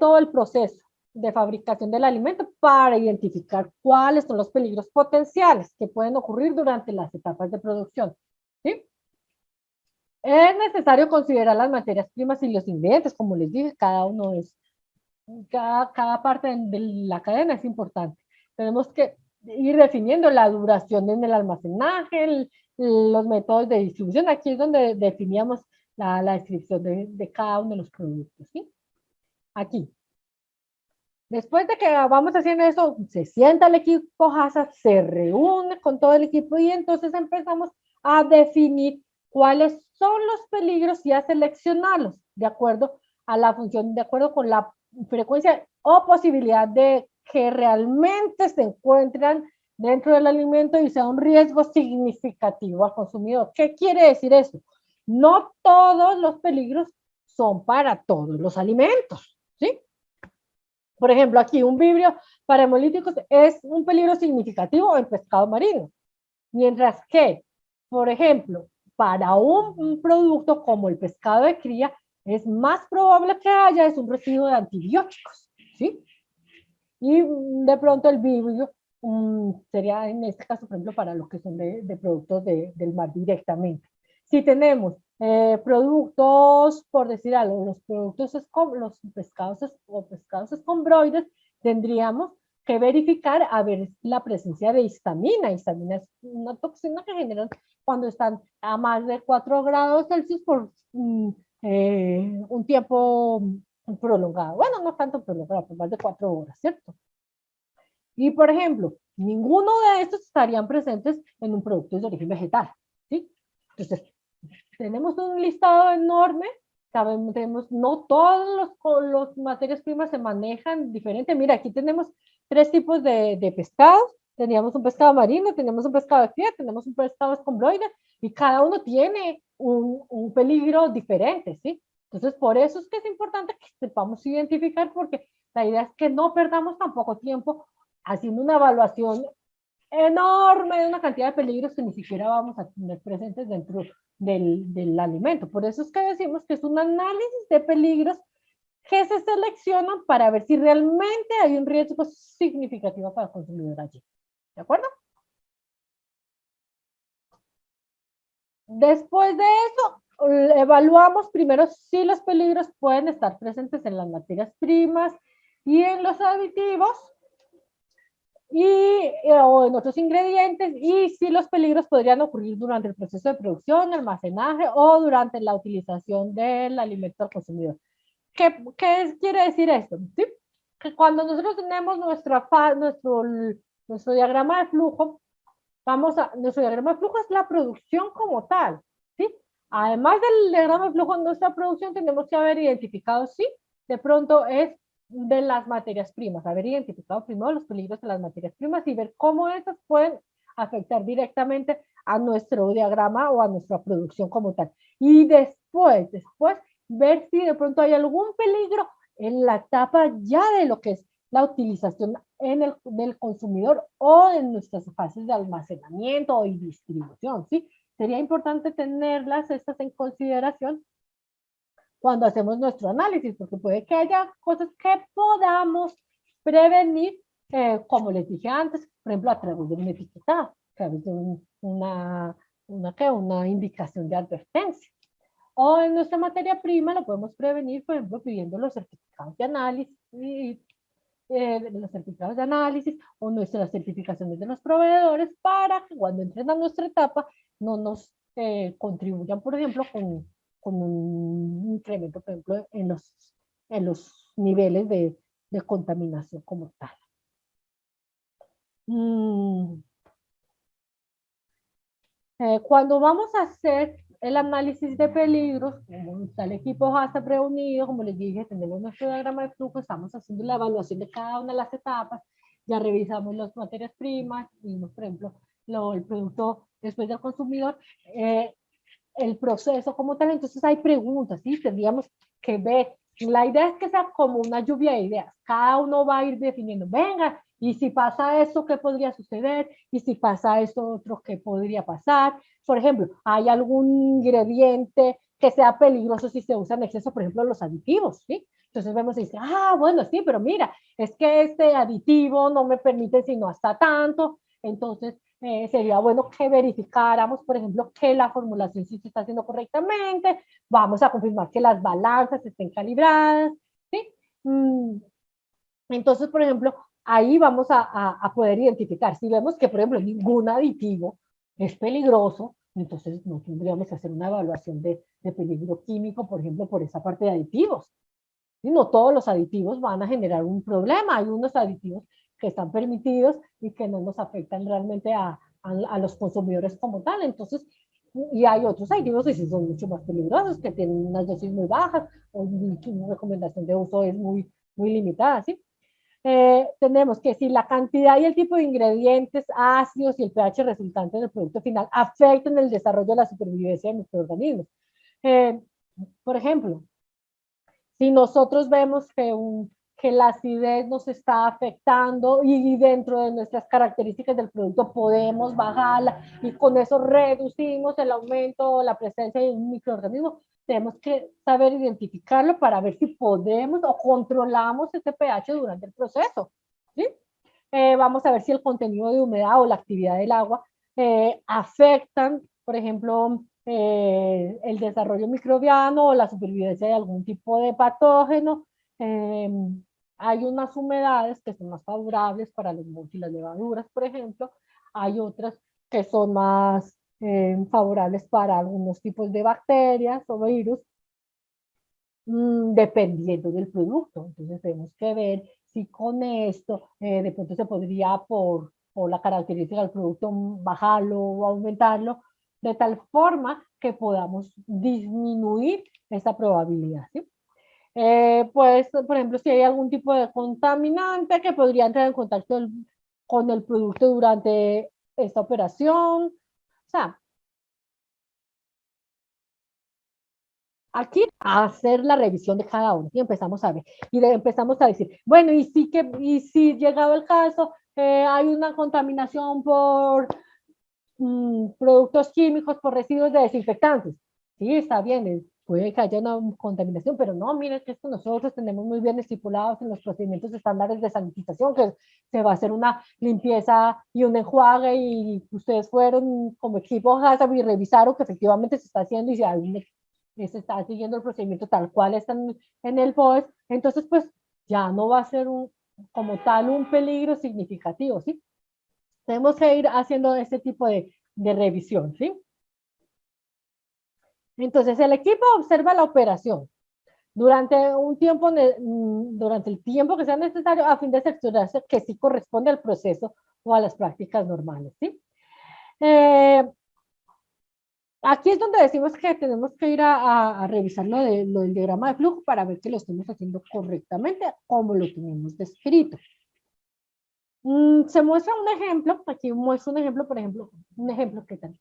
todo el proceso. de fabricación del alimento para identificar cuáles son los peligros potenciales que pueden ocurrir durante las etapas de producción. ¿Sí? Es necesario considerar las materias primas y los ingredientes, como les dije, cada parte de la cadena es importante. Tenemos que ir definiendo la duración en el almacenaje, los métodos de distribución. Aquí es donde definíamos la descripción de cada uno de los productos. ¿Sí? Aquí. Después de que vamos haciendo eso, se sienta el equipo HACCP, se reúne con todo el equipo y entonces empezamos a definir cuáles son los peligros y a seleccionarlos de acuerdo a la función, de acuerdo con la frecuencia o posibilidad de que realmente se encuentran dentro del alimento y sea un riesgo significativo al consumidor. ¿Qué quiere decir eso? No todos los peligros son para todos los alimentos, ¿sí? Por ejemplo, aquí un vibrio para hemolíticos es un peligro significativo en pescado marino, mientras que, por ejemplo, para un producto como el pescado de cría, es más probable que haya es un residuo de antibióticos, ¿sí? Y de pronto el vibrio sería en este caso, por ejemplo, para los que son de productos del mar directamente. Si tenemos productos, por decir algo, los productos, los pescados o pescados escombroides, tendríamos que verificar a ver la presencia de histamina. Histamina es una toxina que generan cuando están a más de 4 grados Celsius por un tiempo prolongado. Bueno, no tanto prolongado, por más de 4 horas, ¿cierto? Y, por ejemplo, ninguno de estos estarían presentes en un producto de origen vegetal, ¿sí? Entonces, tenemos un listado enorme, sabemos, no todos los materias primas se manejan diferente. Mira, aquí tenemos 3 tipos de pescados. Teníamos un pescado marino, tenemos un pescado de cría, tenemos un pescado escombroide, y cada uno tiene un peligro diferente, ¿sí? Entonces, por eso es que es importante que sepamos identificar, porque la idea es que no perdamos tampoco tiempo haciendo una evaluación enorme de una cantidad de peligros que ni siquiera vamos a tener presentes dentro del alimento. Por eso es que decimos que es un análisis de peligros que se seleccionan para ver si realmente hay un riesgo significativo para el consumidor allí. ¿De acuerdo? Después de eso, evaluamos primero si los peligros pueden estar presentes en las materias primas y en los aditivos, o en otros ingredientes, y si los peligros podrían ocurrir durante el proceso de producción, almacenaje o durante la utilización del alimento al consumidor. ¿Qué quiere decir esto? ¿Sí? Que cuando nosotros tenemos nuestro diagrama de flujo, nuestro diagrama de flujo es la producción como tal, ¿sí? Además del diagrama de flujo de nuestra producción, tenemos que haber identificado si de pronto es de las materias primas, haber identificado primero los peligros de las materias primas y ver cómo estas pueden afectar directamente a nuestro diagrama o a nuestra producción como tal. Y después ver si de pronto hay algún peligro en la etapa ya de lo que es la utilización del consumidor o en nuestras fases de almacenamiento y distribución, ¿sí? Sería importante tenerlas estas en consideración cuando hacemos nuestro análisis, porque puede que haya cosas que podamos prevenir, como les dije antes, por ejemplo, a través de un etiquetado, a través de una indicación de advertencia. O en nuestra materia prima lo podemos prevenir, por ejemplo, pidiendo los certificados de análisis, los certificados de análisis o nuestras certificaciones de los proveedores para que cuando entren a nuestra etapa no nos contribuyan, por ejemplo, con un incremento, por ejemplo, en los niveles de contaminación como tal. Cuando vamos a hacer el análisis de peligros, como está el equipo HACCP reunido, como les dije, tenemos nuestro diagrama de flujo, estamos haciendo la evaluación de cada una de las etapas, ya revisamos las materias primas, vimos, por ejemplo, el producto después del consumidor, el proceso como tal. Entonces hay preguntas, ¿sí? Tendríamos que ver. La idea es que sea como una lluvia de ideas. Cada uno va a ir definiendo, venga, y si pasa esto, ¿qué podría suceder? Y si pasa esto otro, ¿qué podría pasar? Por ejemplo, ¿hay algún ingrediente que sea peligroso si se usa en exceso? Por ejemplo, los aditivos, ¿sí? Entonces vemos y dice, ah, bueno, sí, pero mira, es que este aditivo no me permite sino hasta tanto, entonces sería bueno que verificáramos, por ejemplo, que la formulación sí se está haciendo correctamente, vamos a confirmar que las balanzas estén calibradas, ¿sí? Entonces, por ejemplo, ahí vamos a poder identificar. Si vemos que, por ejemplo, ningún aditivo es peligroso, entonces no tendríamos que hacer una evaluación de peligro químico, por ejemplo, por esa parte de aditivos. Y no todos los aditivos van a generar un problema. Hay unos aditivos que están permitidos y que no nos afectan realmente a los consumidores como tal. Entonces, y hay otros aditivos que sí son mucho más peligrosos, que tienen unas dosis muy bajas o una recomendación de uso es muy limitada, ¿sí? Tenemos que si la cantidad y el tipo de ingredientes ácidos y el pH resultante del producto final afectan el desarrollo de la supervivencia de microorganismos. Eh, por ejemplo, si nosotros vemos que la acidez nos está afectando y dentro de nuestras características del producto podemos bajarla y con eso reducimos el aumento o la presencia de un microorganismo, tenemos que saber identificarlo para ver si podemos o controlamos ese pH durante el proceso. ¿Sí? Vamos a ver si el contenido de humedad o la actividad del agua afectan, por ejemplo, el desarrollo microbiano o la supervivencia de algún tipo de patógeno. Eh, hay unas humedades que son más favorables para los mofos y las levaduras, por ejemplo. Hay otras que son más favorables para algunos tipos de bacterias o virus, dependiendo del producto. Entonces tenemos que ver si con esto de pronto se podría por la característica del producto bajarlo o aumentarlo de tal forma que podamos disminuir esa probabilidad. ¿Sí? Pues, por ejemplo, si hay algún tipo de contaminante que podría entrar en contacto con el producto durante esta operación. O sea, aquí a hacer la revisión de cada uno y empezamos a ver y empezamos a decir, bueno, y si llegado el caso hay una contaminación por productos químicos, por residuos de desinfectantes. Sí, está bien, puede que haya una contaminación, pero no, miren que esto nosotros tenemos muy bien estipulados en los procedimientos estándares de sanitización, que se va a hacer una limpieza y un enjuague y ustedes fueron como equipo HACCP y revisaron que efectivamente se está haciendo y si hay se está siguiendo el procedimiento tal cual está en el POES, entonces pues ya no va a ser como tal un peligro significativo, ¿sí? Tenemos que ir haciendo este tipo de revisión, ¿sí? Entonces el equipo observa la operación durante un tiempo, durante el tiempo que sea necesario a fin de cerciorarse que sí corresponde al proceso o a las prácticas normales, ¿sí? Eh, Aquí es donde decimos que tenemos que ir a revisar lo del diagrama de flujo para ver que lo estemos haciendo correctamente como lo tenemos descrito. Se muestra un ejemplo, aquí muestra un ejemplo, por ejemplo, un ejemplo, ¿qué tal?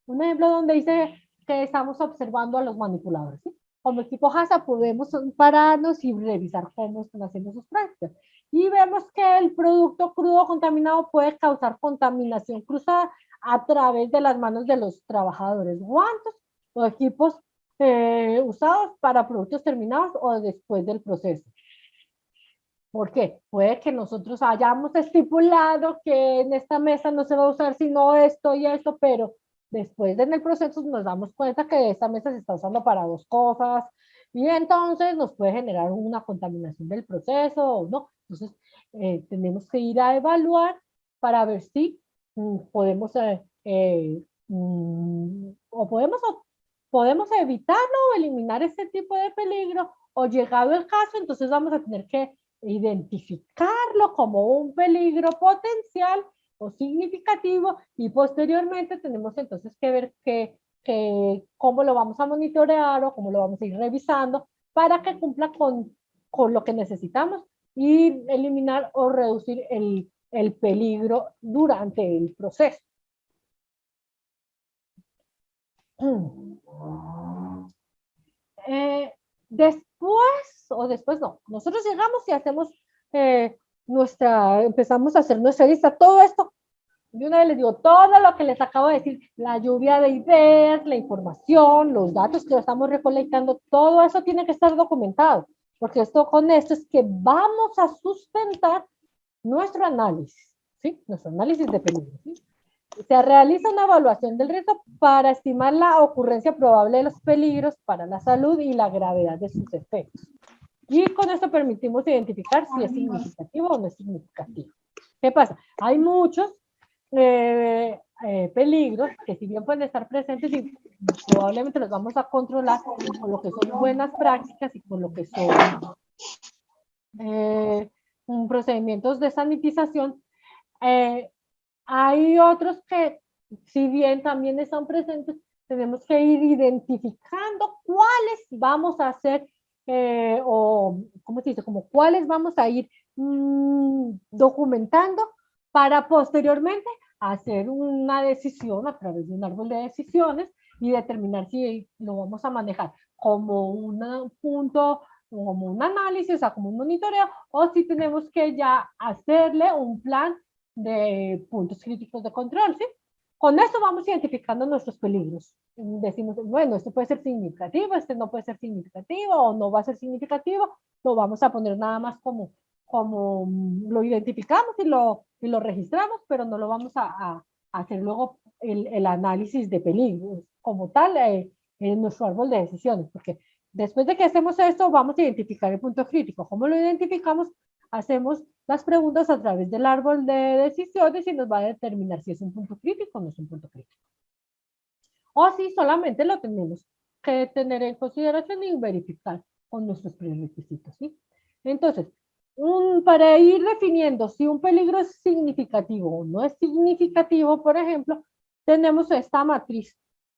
Un ejemplo donde dice que estamos observando a los manipuladores, ¿sí? Como equipo HACCP podemos pararnos y revisar cómo están haciendo sus prácticas. Y vemos que el producto crudo contaminado puede causar contaminación cruzada a través de las manos de los trabajadores, guantes o equipos usados para productos terminados o después del proceso. ¿Por qué? Puede que nosotros hayamos estipulado que en esta mesa no se va a usar sino esto y esto, pero después en el proceso nos damos cuenta que esta mesa se está usando para dos cosas y entonces nos puede generar una contaminación del proceso o no. Entonces, tenemos que ir a evaluar para ver si podemos o podemos evitarlo o eliminar ese tipo de peligro o llegado el caso, entonces vamos a tener que identificarlo como un peligro potencial o significativo y posteriormente tenemos entonces que ver cómo lo vamos a monitorear o cómo lo vamos a ir revisando para que cumpla con lo que necesitamos y eliminar o reducir el peligro durante el proceso. Después, o después no, nosotros llegamos y hacemos empezamos a hacer nuestra lista, todo esto, de una vez les digo, todo lo que les acabo de decir, la lluvia de ideas, la información, los datos que estamos recolectando, todo eso tiene que estar documentado. porque esto con esto es que vamos a sustentar nuestro análisis, ¿sí? Nuestro análisis de peligro, ¿sí? Se realiza una evaluación del riesgo para estimar la ocurrencia probable de los peligros para la salud y la gravedad de sus efectos. Y con esto permitimos identificar si es significativo o no es significativo. ¿Qué pasa? Hay muchos peligros que si bien pueden estar presentes y probablemente los vamos a controlar con lo que son buenas prácticas y con lo que son procedimientos de sanitización, hay otros que si bien también están presentes, tenemos que ir identificando cuáles vamos a hacer o, ¿cómo se dice? Como cuáles vamos a ir documentando para posteriormente hacer una decisión a través de un árbol de decisiones y determinar si lo vamos a manejar como un punto, como un análisis, o sea, como un monitoreo, o si tenemos que ya hacerle un plan de puntos críticos de control, ¿sí? Con esto vamos identificando nuestros peligros. Decimos, bueno, esto puede ser significativo, este no puede ser significativo o no va a ser significativo, lo vamos a poner nada más como lo identificamos y lo registramos, pero no lo vamos a hacer luego el análisis de peligros como tal en nuestro árbol de decisiones, porque después de que hacemos esto, vamos a identificar el punto crítico. ¿Cómo lo identificamos? Hacemos las preguntas a través del árbol de decisiones y nos va a determinar si es un punto crítico o no es un punto crítico. O si solamente lo tenemos que tener en consideración y verificar con nuestros prerequisitos, ¿sí? Entonces, para ir definiendo si un peligro es significativo o no es significativo, por ejemplo, tenemos esta matriz.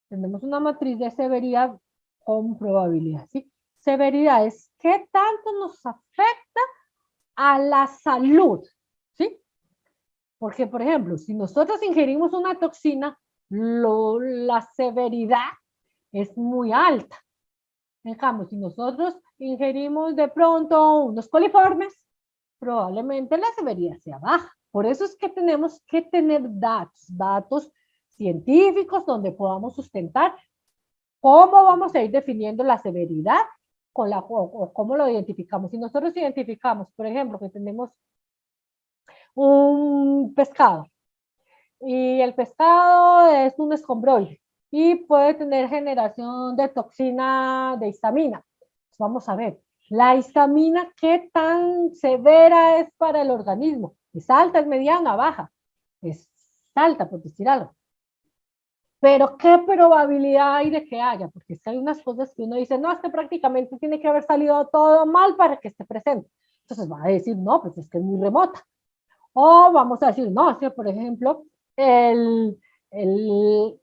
Tenemos una matriz de severidad con probabilidad, ¿sí? Severidad es qué tanto nos afecta a la salud, ¿sí? Porque, por ejemplo, si nosotros ingerimos una toxina, la severidad es muy alta. En cambio, si nosotros ingerimos de pronto unos coliformes, probablemente la severidad sea baja. Por eso es que tenemos que tener datos científicos donde podamos sustentar cómo vamos a ir definiendo la severidad o cómo lo identificamos. Si nosotros identificamos, por ejemplo, que tenemos un pescado y el pescado es un escombroide y puede tener generación de toxina de histamina. Pues vamos a ver, la histamina, ¿qué tan severa es para el organismo? ¿Es alta, es mediana, baja? Es alta, por decir algo. Pero ¿qué probabilidad hay de que haya? Porque es que hay unas cosas que uno dice, no, es que prácticamente tiene que haber salido todo mal para que esté presente. Entonces va a decir, no, pues es que es muy remota. O vamos a decir, no, si por ejemplo,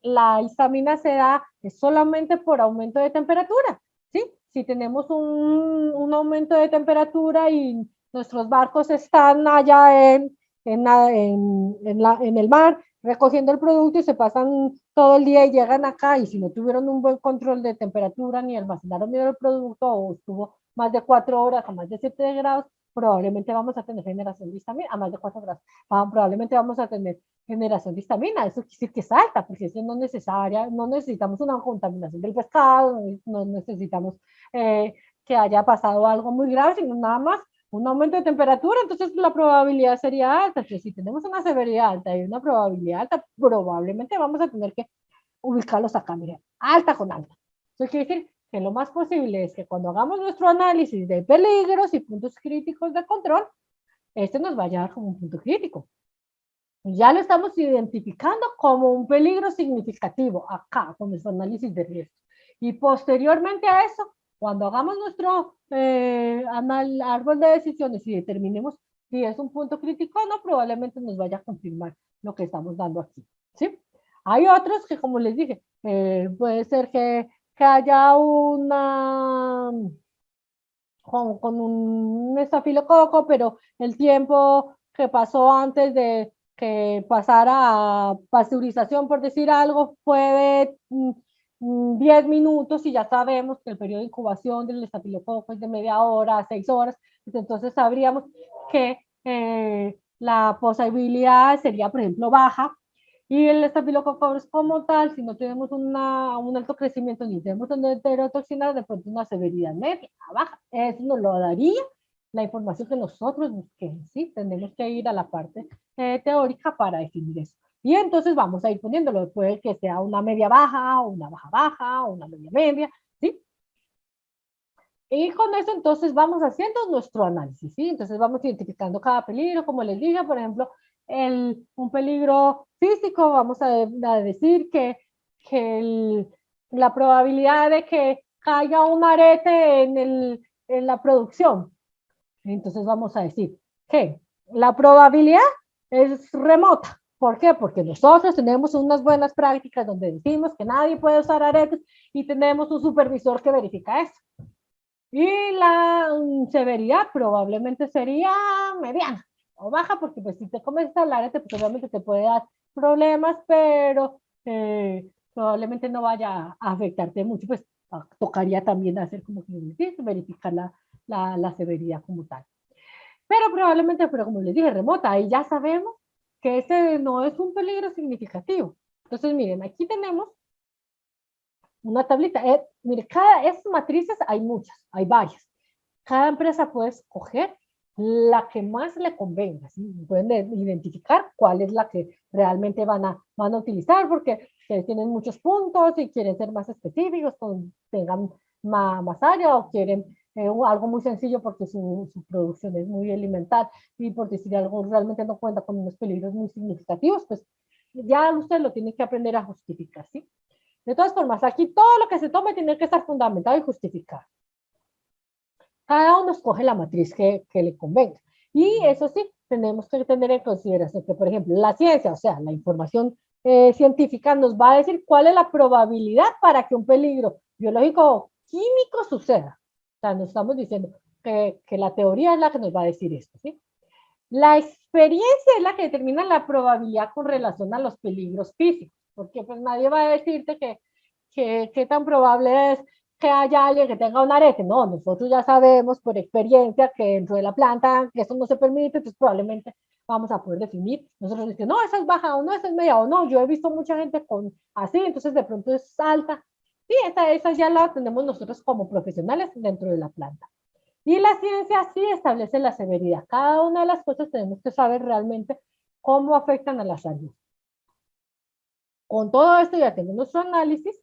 la histamina se da solamente por aumento de temperatura, ¿sí? Si tenemos un aumento de temperatura y nuestros barcos están allá en el mar recogiendo el producto y se pasan todo el día y llegan acá y si no tuvieron un buen control de temperatura ni almacenaron bien el producto o estuvo más de 4 horas a más de 7 grados, probablemente vamos a tener generación de histamina a más de 4 grados. Probablemente vamos a tener generación de histamina, eso quiere decir que es alta, porque eso no es necesaria, no necesitamos una contaminación del pescado, no necesitamos que haya pasado algo muy grave, sino nada más un aumento de temperatura, entonces la probabilidad sería alta. Entonces, si tenemos una severidad alta y una probabilidad alta, probablemente vamos a tener que ubicarlos acá, miren, alta con alta. Eso quiere decir que lo más posible es que cuando hagamos nuestro análisis de peligros y puntos críticos de control, este nos vaya a dar como un punto crítico. Ya lo estamos identificando como un peligro significativo acá con nuestro análisis de riesgo. Y posteriormente a eso, cuando hagamos nuestro árbol de decisiones y determinemos si es un punto crítico o no, probablemente nos vaya a confirmar lo que estamos dando aquí. ¿Sí? Hay otros que, como les dije, puede ser que haya una con un estafilococo, pero el tiempo que pasó antes de que pasara a pasteurización, por decir algo, fue de 10 minutos y ya sabemos que el periodo de incubación del estafilococo es de media hora, 6 horas, pues entonces sabríamos que la posibilidad sería, por ejemplo, baja. Y el estafilococo aureus como tal, si no tenemos un alto crecimiento ni tenemos una enterotoxina, de pronto una severidad media, baja. Eso nos lo daría la información que nosotros busquemos, ¿sí? Tenemos que ir a la parte teórica para definir eso. Y entonces vamos a ir poniéndolo, puede que sea una media baja, o una baja baja, o una media media, ¿sí? Y con eso entonces vamos haciendo nuestro análisis, ¿sí? Entonces vamos identificando cada peligro, como les dije, por ejemplo, un peligro físico, vamos a decir que la probabilidad de que caiga un arete en la producción. Entonces vamos a decir que la probabilidad es remota. ¿Por qué? Porque nosotros tenemos unas buenas prácticas donde decimos que nadie puede usar aretes y tenemos un supervisor que verifica eso. Y la severidad probablemente sería mediana o baja, porque pues si te comienzas a hablar, pues obviamente te puede dar problemas, pero probablemente no vaya a afectarte mucho, pues tocaría también hacer como que verificar la severidad como tal. Pero probablemente, pero como les dije, remota, ahí ya sabemos que ese no es un peligro significativo. Entonces, miren, aquí tenemos una tablita. Mire, esas matrices hay muchas, hay varias. Cada empresa puede escoger la que más le convenga, ¿sí? Pueden identificar cuál es la que realmente van a utilizar, porque tienen muchos puntos y quieren ser más específicos, tengan más área o quieren algo muy sencillo porque su producción es muy elemental y porque si algo realmente no cuenta con unos peligros muy significativos, pues ya usted lo tiene que aprender a justificar, ¿sí? De todas formas, aquí todo lo que se tome tiene que estar fundamentado y justificado. Cada uno escoge la matriz que le convenga. Y eso sí, tenemos que tener en consideración que, por ejemplo, la ciencia, o sea, la información científica nos va a decir cuál es la probabilidad para que un peligro biológico o químico suceda. O sea, nos estamos diciendo que la teoría es la que nos va a decir esto, ¿sí? La experiencia es la que determina la probabilidad con relación a los peligros físicos, porque pues nadie va a decirte que tan probable es que haya alguien que tenga un arete. No, nosotros ya sabemos por experiencia que dentro de la planta que eso no se permite, entonces probablemente vamos a poder definir. Nosotros decimos, no, esa es baja o no, esa es media o no. Yo he visto mucha gente con así, entonces de pronto es alta. Sí, esa ya la tenemos nosotros como profesionales dentro de la planta. Y la ciencia sí establece la severidad. Cada una de las cosas tenemos que saber realmente cómo afectan a la salud. Con todo esto ya tenemos nuestro análisis,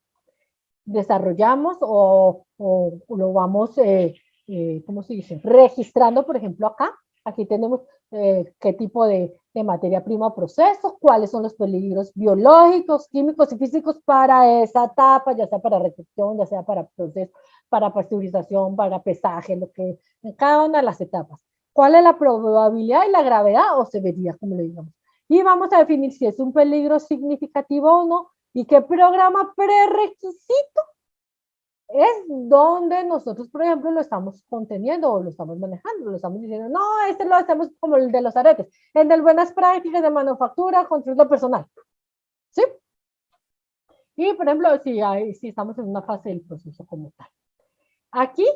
desarrollamos o lo vamos, ¿cómo se dice? Registrando, por ejemplo, acá. Aquí tenemos qué tipo de materia prima o proceso, cuáles son los peligros biológicos, químicos y físicos para esa etapa, ya sea para recepción, ya sea para proceso, para pasteurización, para pesaje, lo que en cada una de las etapas. ¿Cuál es la probabilidad y la gravedad o severidad, como le digamos? Y vamos a definir si es un peligro significativo o no y qué programa prerequisito es donde nosotros, por ejemplo, lo estamos conteniendo o lo estamos manejando, lo estamos diciendo, no, este lo hacemos como el de los aretes, el de buenas prácticas de manufactura, control de personal, ¿sí? Y, por ejemplo, si estamos en una fase del proceso como tal. Aquí,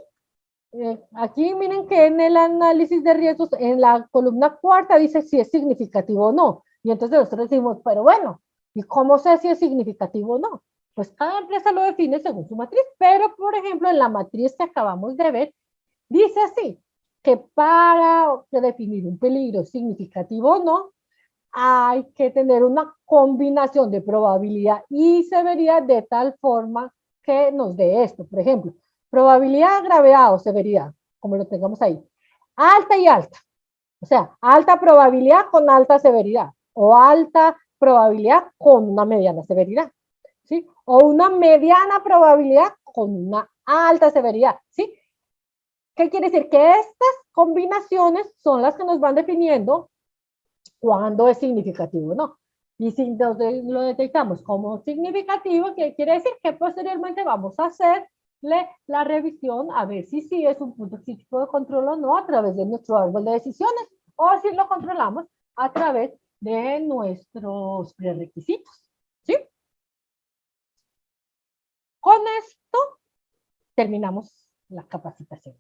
aquí miren que en el análisis de riesgos, en la columna cuarta dice si es significativo o no. Y entonces nosotros decimos, pero bueno, ¿y cómo sé si es significativo o no? Pues cada empresa lo define según su matriz, pero por ejemplo en la matriz que acabamos de ver, dice así, que para definir un peligro significativo o no, hay que tener una combinación de probabilidad y severidad de tal forma que nos dé esto. Por ejemplo, probabilidad, gravedad o severidad, como lo tengamos ahí, alta y alta. O sea, alta probabilidad con alta severidad o alta probabilidad con una mediana severidad, ¿sí? O una mediana probabilidad con una alta severidad, ¿sí? ¿Qué quiere decir? Que estas combinaciones son las que nos van definiendo cuándo es significativo o no. Y si lo detectamos como significativo, ¿qué quiere decir? Que posteriormente vamos a hacerle la revisión a ver si sí es un punto crítico de control o no a través de nuestro árbol de decisiones o si lo controlamos a través de nuestros prerequisitos. ¿Sí? Con esto terminamos la capacitación.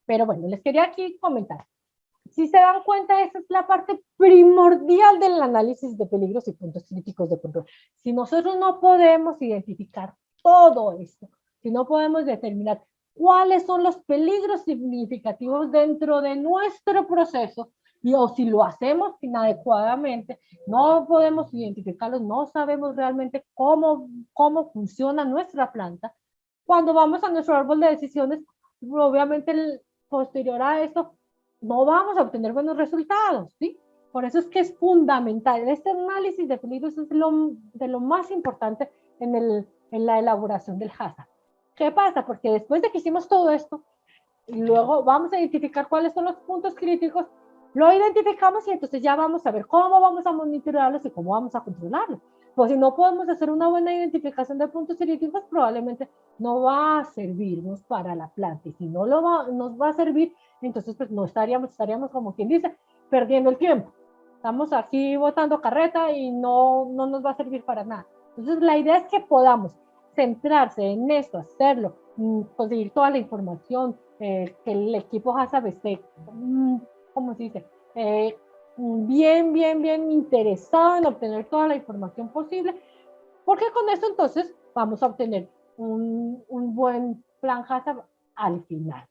Pero bueno, les quería aquí comentar. Si se dan cuenta, esa es la parte primordial del análisis de peligros y puntos críticos de control. Si nosotros no podemos identificar todo esto, si no podemos determinar cuáles son los peligros significativos dentro de nuestro proceso, y o si lo hacemos inadecuadamente, no podemos identificarlos, no sabemos realmente cómo funciona nuestra planta. Cuando vamos a nuestro árbol de decisiones, obviamente posterior a esto, no vamos a obtener buenos resultados, ¿sí? Por eso es que es fundamental. Este análisis de peligros es de lo más importante en la elaboración del hazard. ¿Qué pasa? Porque después de que hicimos todo esto, luego vamos a identificar cuáles son los puntos críticos, lo identificamos y entonces ya vamos a ver cómo vamos a monitorearlos y cómo vamos a controlarlos. Pues si no podemos hacer una buena identificación de puntos críticos, probablemente no va a servirnos para la planta. Y si no nos va a servir, entonces pues no estaríamos como quien dice, perdiendo el tiempo. Estamos aquí botando carreta y no nos va a servir para nada. Entonces la idea es que podamos centrarse en esto, hacerlo, conseguir toda la información, que el equipo HACCP esté, ¿cómo se dice? Bien interesado en obtener toda la información posible, porque con eso entonces vamos a obtener un buen plan HACCP al final.